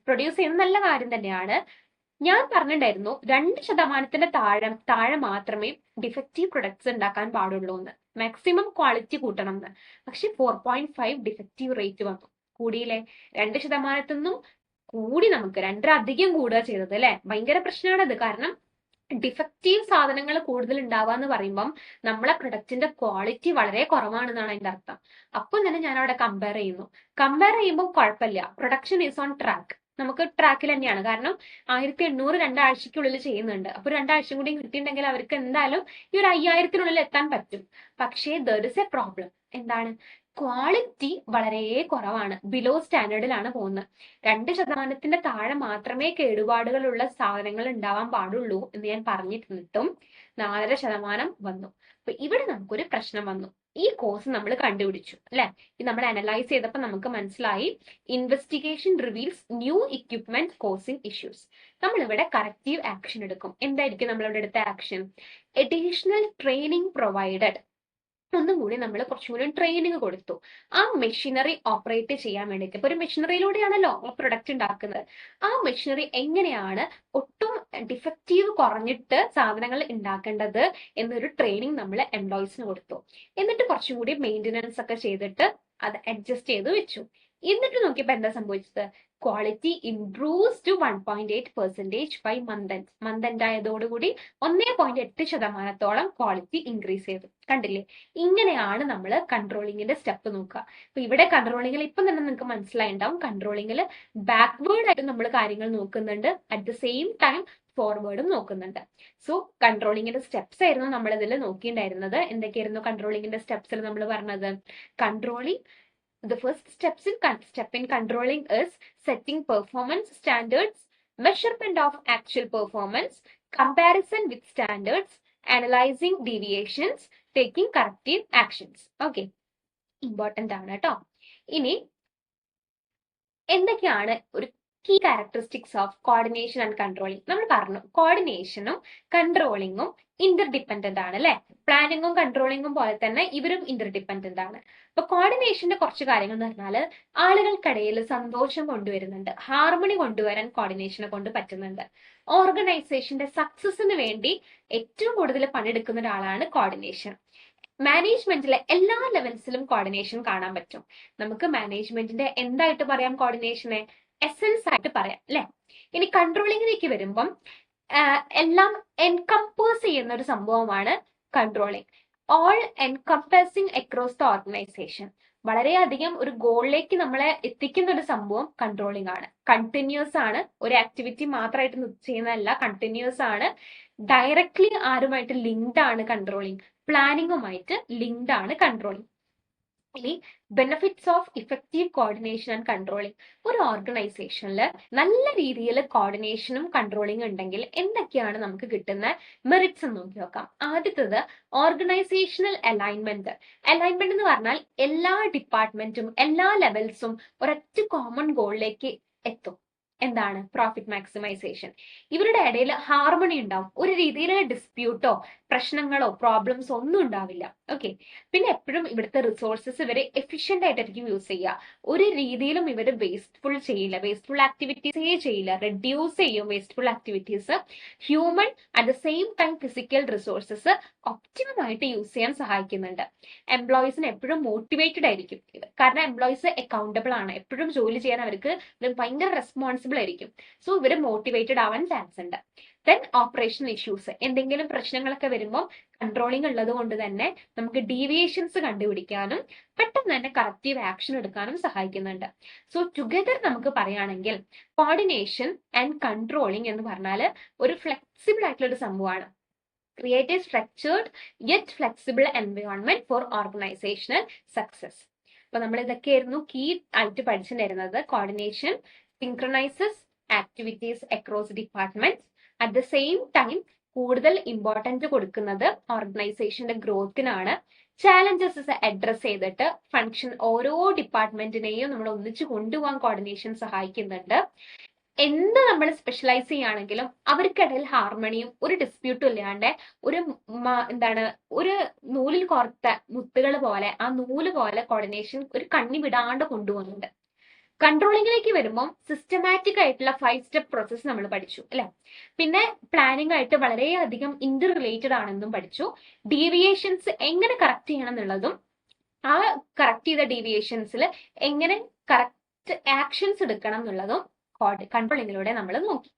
പ്രൊഡ്യൂസ് ചെയ്യുന്ന നല്ല കാര്യം തന്നെയാണ്. ഞാൻ പറഞ്ഞിട്ടുണ്ടായിരുന്നു 2% താഴെ മാത്രമേ ഡിഫക്റ്റീവ് പ്രൊഡക്ട്സ് ഉണ്ടാക്കാൻ പാടുള്ളൂ എന്ന്, മാക്സിമം ക്വാളിറ്റി കൂട്ടണം എന്ന്. പക്ഷെ 4.5 ഡിഫക്റ്റീവ് റേറ്റ് വന്നു, കൂടിയില്ലേ? 2%-നും കൂടി, നമുക്ക് 2-അധികം കൂടുക ചെയ്തത് അല്ലെ. ഭയങ്കര പ്രശ്നമാണത്. കാരണം ഡിഫക്റ്റീവ് സാധനങ്ങൾ കൂടുതൽ ഉണ്ടാവുക എന്ന് പറയുമ്പം നമ്മളെ പ്രൊഡക്റ്റിന്റെ ക്വാളിറ്റി വളരെ കുറവാണെന്നാണ് അതിന്റെ അർത്ഥം. അപ്പം തന്നെ ഞാൻ അവിടെ കമ്പയർ ചെയ്യുമ്പോൾ കുഴപ്പമില്ല, പ്രൊഡക്ഷൻ ഈസ് ഓൺ ട്രാക്ക്, നമുക്ക് ട്രാക്കിൽ തന്നെയാണ്. കാരണം 1800 2 ആഴ്ചക്കുള്ളിൽ ചെയ്യുന്നുണ്ട്. അപ്പൊ 2 ആഴ്ച കൂടി കിട്ടിയിട്ടുണ്ടെങ്കിൽ അവർക്ക് എന്തായാലും ഈ ഒരു 5000-ത്തിനുള്ളിൽ എത്താൻ പറ്റും. പക്ഷേ ദർ ഇസ് എ പ്രോബ്ലം. എന്താണ്? ക്വാളിറ്റി വളരെ കുറവാണ്, ബിലോ സ്റ്റാൻഡേർഡിലാണ് പോകുന്നത്. 2%-ന്റെ താഴെ മാത്രമേ കേടുപാടുകളുള്ള സാധനങ്ങൾ ഉണ്ടാവാൻ പാടുള്ളൂ എന്ന് ഞാൻ പറഞ്ഞിരുന്നിട്ടും 4.5% വന്നു. അപ്പൊ ഇവിടെ നമുക്കൊരു പ്രശ്നം വന്നു. ഈ കോസ് നമ്മൾ കണ്ടുപിടിച്ചു അല്ലെ. ഇത് നമ്മൾ അനലൈസ് ചെയ്തപ്പോൾ നമുക്ക് മനസ്സിലായി, investigation reveals new equipment causing issues. നമ്മളിവിടെ കറക്റ്റീവ് ആക്ഷൻ എടുക്കും. എന്തായിരിക്കും നമ്മളിവിടെ എടുത്ത ആക്ഷൻ? Additional training provided. ഒന്നും കൂടി നമ്മൾ കുറച്ചും കൂടി ട്രെയിനിങ് കൊടുത്തു ആ മെഷീനറി ഓപ്പറേറ്റ് ചെയ്യാൻ വേണ്ടിയിട്ട്. ഇപ്പൊ ഒരു മെഷീനറിയിലൂടെയാണല്ലോ ആ പ്രൊഡക്റ്റ് ഉണ്ടാക്കുന്നത്. ആ മെഷീനറി എങ്ങനെയാണ് ഒട്ടും ഡിഫക്റ്റീവ് കുറഞ്ഞിട്ട് സാധനങ്ങൾ ഉണ്ടാക്കേണ്ടത് എന്നൊരു ട്രെയിനിങ് നമ്മൾ എംപ്ലോയീസിന് കൊടുത്തു. എന്നിട്ട് കുറച്ചും കൂടി മെയിൻ്റനൻസ് ഒക്കെ ചെയ്തിട്ട് അത് അഡ്ജസ്റ്റ് ചെയ്ത് വെച്ചു. എന്നിട്ട് നോക്കിയപ്പോൾ എന്താ സംഭവിച്ചത്? Quality improves to 1.8% by month end ആയതോടുകൂടി 1.8% ക്വാളിറ്റി ഇൻക്രീസ് ചെയ്തു. കണ്ടില്ലേ? ഇങ്ങനെയാണ് നമ്മൾ കൺട്രോളിങ്ങിന്റെ സ്റ്റെപ്പ് നോക്കുക. അപ്പൊ ഇവിടെ കൺട്രോളിങ്ങിൽ ഇപ്പം തന്നെ നിങ്ങൾക്ക് മനസ്സിലായിട്ടുണ്ടാവും, കൺട്രോളിങ്ങിൽ ബാക്ക്വേർഡ് ആയിട്ട് നമ്മൾ കാര്യങ്ങൾ നോക്കുന്നുണ്ട്, അറ്റ് ദ സെയിം ടൈം ഫോർവേഡും നോക്കുന്നുണ്ട്. സോ കൺട്രോളിങ്ങിന്റെ സ്റ്റെപ്സ് ആയിരുന്നു നമ്മൾ ഇതിൽ നോക്കിയിട്ടുണ്ടായിരുന്നത്. എന്തൊക്കെയായിരുന്നു കൺട്രോളിങ്ങിന്റെ സ്റ്റെപ്സിൽ നമ്മൾ പറഞ്ഞത്? Controlling, the first step in controlling is setting performance standards, measurement of actual performance, comparison with standards, analyzing deviations, taking corrective actions. Okay, important ആണ് കേട്ടോ. ഇനി എന്തൊക്കെയാണ് ഒരു key characteristics of coordination and controlling? നമ്മൾ പറഞ്ഞു കോർഡിനേഷനും കൺട്രോളിങ്ങും ഇന്റർഡിപെൻഡന്റ് ആണ് അല്ലെ. പ്ലാനിങ്ങും കൺട്രോളിങ്ങും പോലെ തന്നെ ഇവരും ഇന്റർഡിപെൻഡന്റ് ആണ്. അപ്പൊ കോർഡിനേഷന്റെ കുറച്ച് കാര്യങ്ങൾ എന്ന് പറഞ്ഞാൽ ആളുകൾക്കിടയിൽ സന്തോഷം കൊണ്ടുവരുന്നുണ്ട്, ഹാർമണി കൊണ്ടുവരാൻ കോർഡിനേഷനെ കൊണ്ട് പറ്റുന്നുണ്ട്. ഓർഗനൈസേഷന്റെ സക്സസിന് വേണ്ടി ഏറ്റവും കൂടുതൽ പണിയെടുക്കുന്ന ഒരാളാണ് കോർഡിനേഷൻ. മാനേജ്മെന്റിലെ എല്ലാ ലെവൽസിലും കോർഡിനേഷൻ കാണാൻ പറ്റും. നമുക്ക് മാനേജ്മെന്റിന്റെ എന്തായിട്ട് പറയാം? കോർഡിനേഷനെ എസൻസ് ആയിട്ട് പറയാം അല്ലെ. ഇനി കൺട്രോളിങ്ങിലേക്ക് വരുമ്പം എല്ലാം എൻകംപേഴ്സ് ചെയ്യുന്ന ഒരു സംഭവമാണ് controlling. All encompassing across the organisation. വളരെയധികം ഒരു ഗോളിലേക്ക് നമ്മളെ എത്തിക്കുന്ന ഒരു സംഭവം കൺട്രോളിങ് ആണ്. കണ്ടിന്യൂസ് ആണ്, ഒരു ആക്ടിവിറ്റി മാത്രമായിട്ട് ചെയ്യുന്നതല്ല, കണ്ടിന്യൂസ് ആണ്. ഡയറക്ട്ലി ആരുമായിട്ട് ലിങ്ക്ഡ് ആണ് കൺട്രോളിങ്, പ്ലാനിങ്ങുമായിട്ട് ലിങ്ക്ഡ് ആണ് കൺട്രോളിങ്. ഇനി benefits of effective coordination and controlling. ഒരു ഓർഗനൈസേഷനിൽ നല്ല രീതിയിൽ കോർഡിനേഷനും കൺട്രോളിങ് ഉണ്ടെങ്കിൽ എന്തൊക്കെയാണ് നമുക്ക് കിട്ടുന്ന മെറിറ്റ്സ് എന്ന് നോക്കി നോക്കാം. ആദ്യത്തത് ഓർഗനൈസേഷണൽ അലൈൻമെന്റ്. അലൈൻമെന്റ് എന്ന് പറഞ്ഞാൽ എല്ലാ ഡിപ്പാർട്ട്മെന്റും എല്ലാ ലെവൽസും ഒരൊറ്റ കോമൺ ഗോളിലേക്ക് എത്തും. എന്താണ്? Profit maximisation. ഇവരുടെ ഇടയിൽ ഹാർമണി ഉണ്ടാവും. ഒരു രീതിയിലുള്ള ഡിസ്പ്യൂട്ടോ പ്രശ്നങ്ങളോ പ്രോബ്ലംസോ ഒന്നും ഉണ്ടാവില്ല. ഓക്കെ. പിന്നെ എപ്പോഴും ഇവിടുത്തെ റിസോഴ്സസ് ഇവര് എഫിഷ്യന്റ് ആയിട്ടായിരിക്കും യൂസ് ചെയ്യുക. ഒരു രീതിയിലും ഇവർ വേസ്റ്റ്ഫുൾ ചെയ്യില്ല, വേസ്റ്റ്ഫുൾ ആക്ടിവിറ്റീസേ ചെയ്യില്ല, റെഡ്യൂസ് ചെയ്യും wasteful activities. Human at the same time physical resources optimum ആയിട്ട് യൂസ് ചെയ്യാൻ സഹായിക്കുന്നുണ്ട്. എംപ്ലോയീസിന് എപ്പോഴും മോട്ടിവേറ്റഡ് ആയിരിക്കും, കാരണം എംപ്ലോയീസ് അക്കൗണ്ടബിൾ ആണ്. എപ്പോഴും ജോലി ചെയ്യാൻ അവർക്ക് ഭയങ്കര റെസ്പോൺസിബിൾ ആയിരിക്കും. സോ ഇവര് മോട്ടിവേറ്റഡ് ആവാൻ ചാൻസ് ഉണ്ട്. Then operational issues. എന്തെങ്കിലും പ്രശ്നങ്ങളൊക്കെ വരുമ്പോൾ കൺട്രോളിങ് ഉള്ളത് കൊണ്ട് തന്നെ നമുക്ക് ഡീവിയേഷൻസ് കണ്ടുപിടിക്കാനും പെട്ടെന്ന് തന്നെ കറക്റ്റീവ് ആക്ഷൻ എടുക്കാനും സഹായിക്കുന്നുണ്ട്. സോ ടുഗദർ നമുക്ക് പറയുകയാണെങ്കിൽ കോർഡിനേഷൻ ആൻഡ് കൺട്രോളിങ് എന്ന് പറഞ്ഞാൽ ഒരു ഫ്ലെക്സിബിൾ ആയിട്ടുള്ള ഒരു സംഭവമാണ്. Create a structured yet flexible environment for organisational success. അപ്പൊ നമ്മൾ ഇതൊക്കെയായിരുന്നു കീ ആയിട്ട് പഠിച്ചിട്ടുണ്ടായിരുന്നത്. Coordination synchronizes activities across departments. At the same time കൂടുതൽ ഇമ്പോർട്ടൻറ്റ് കൊടുക്കുന്നത് ഓർഗനൈസേഷന്റെ ഗ്രോത്തിനാണ്. ചാലഞ്ചസ് അഡ്രസ് ചെയ്തിട്ട് ഫംഗ്ഷൻ ഓരോ ഡിപ്പാർട്ട്മെന്റിനെയും നമ്മൾ ഒന്നിച്ച് കൊണ്ടുപോകാൻ കോർഡിനേഷൻ സഹായിക്കുന്നുണ്ട്. എന്ത് നമ്മൾ സ്പെഷ്യലൈസ് ചെയ്യുകയാണെങ്കിലും അവർക്കിടയിൽ ഹാർമണിയും ഒരു ഡിസ്പ്യൂട്ടും ഇല്ലാണ്ട് എന്താണ് ഒരു നൂലിൽ കോർത്ത മുത്തുകൾ പോലെ ആ നൂല് പോലെ കോർഡിനേഷൻ ഒരു കണ്ണി വിടാണ്ട് കൊണ്ടുപോകുന്നുണ്ട്. കൺട്രോളിങ്ങിലേക്ക് വരുമ്പോൾ സിസ്റ്റമാറ്റിക് ആയിട്ടുള്ള 5 സ്റ്റെപ്പ് പ്രോസസ്സ് നമ്മൾ പഠിച്ചു അല്ലെ. പിന്നെ പ്ലാനിങ് ആയിട്ട് വളരെയധികം ഇന്റർ റിലേറ്റഡ് ആണെന്നും പഠിച്ചു. ഡീവിയേഷൻസ് എങ്ങനെ കറക്റ്റ് ചെയ്യണം എന്നുള്ളതും ആ കറക്റ്റ് ചെയ്ത ഡീവിയേഷൻസിൽ എങ്ങനെ കറക്റ്റ് ആക്ഷൻസ് എടുക്കണം എന്നുള്ളതും കൺട്രോളിങ്ങിലൂടെ നമ്മൾ നോക്കി.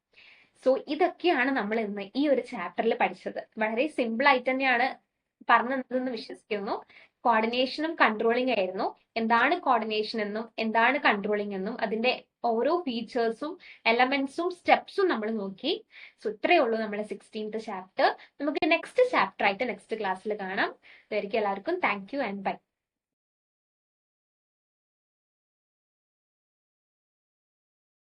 സോ ഇതൊക്കെയാണ് നമ്മൾ ഇന്ന് ഈ ഒരു ചാപ്റ്ററിൽ പഠിച്ചത്. വളരെ സിമ്പിൾ ആയിട്ട് തന്നെയാണ് പറഞ്ഞതെന്ന് വിശ്വസിക്കുന്നു. കോർഡിനേഷനും കൺട്രോളിംഗ് ആയിരുന്നു. എന്താണ് കോർഡിനേഷൻ എന്നും എന്താണ് കൺട്രോളിംഗ് എന്നും അതിന്റെ ഓരോ ഫീച്ചേഴ്സും എലമെന്റ്സും സ്റ്റെപ്സും നമ്മൾ നോക്കി. സോ ഇത്രയേ ഉള്ളൂ നമ്മുടെ 16th ചാപ്റ്റർ. നമുക്ക് നെക്സ്റ്റ് ചാപ്റ്റർ ആയിട്ട് നെക്സ്റ്റ് ക്ലാസ്സിൽ കാണാം. ഇതായിരിക്കും എല്ലാവർക്കും താങ്ക് യു ആൻഡ് ബൈ.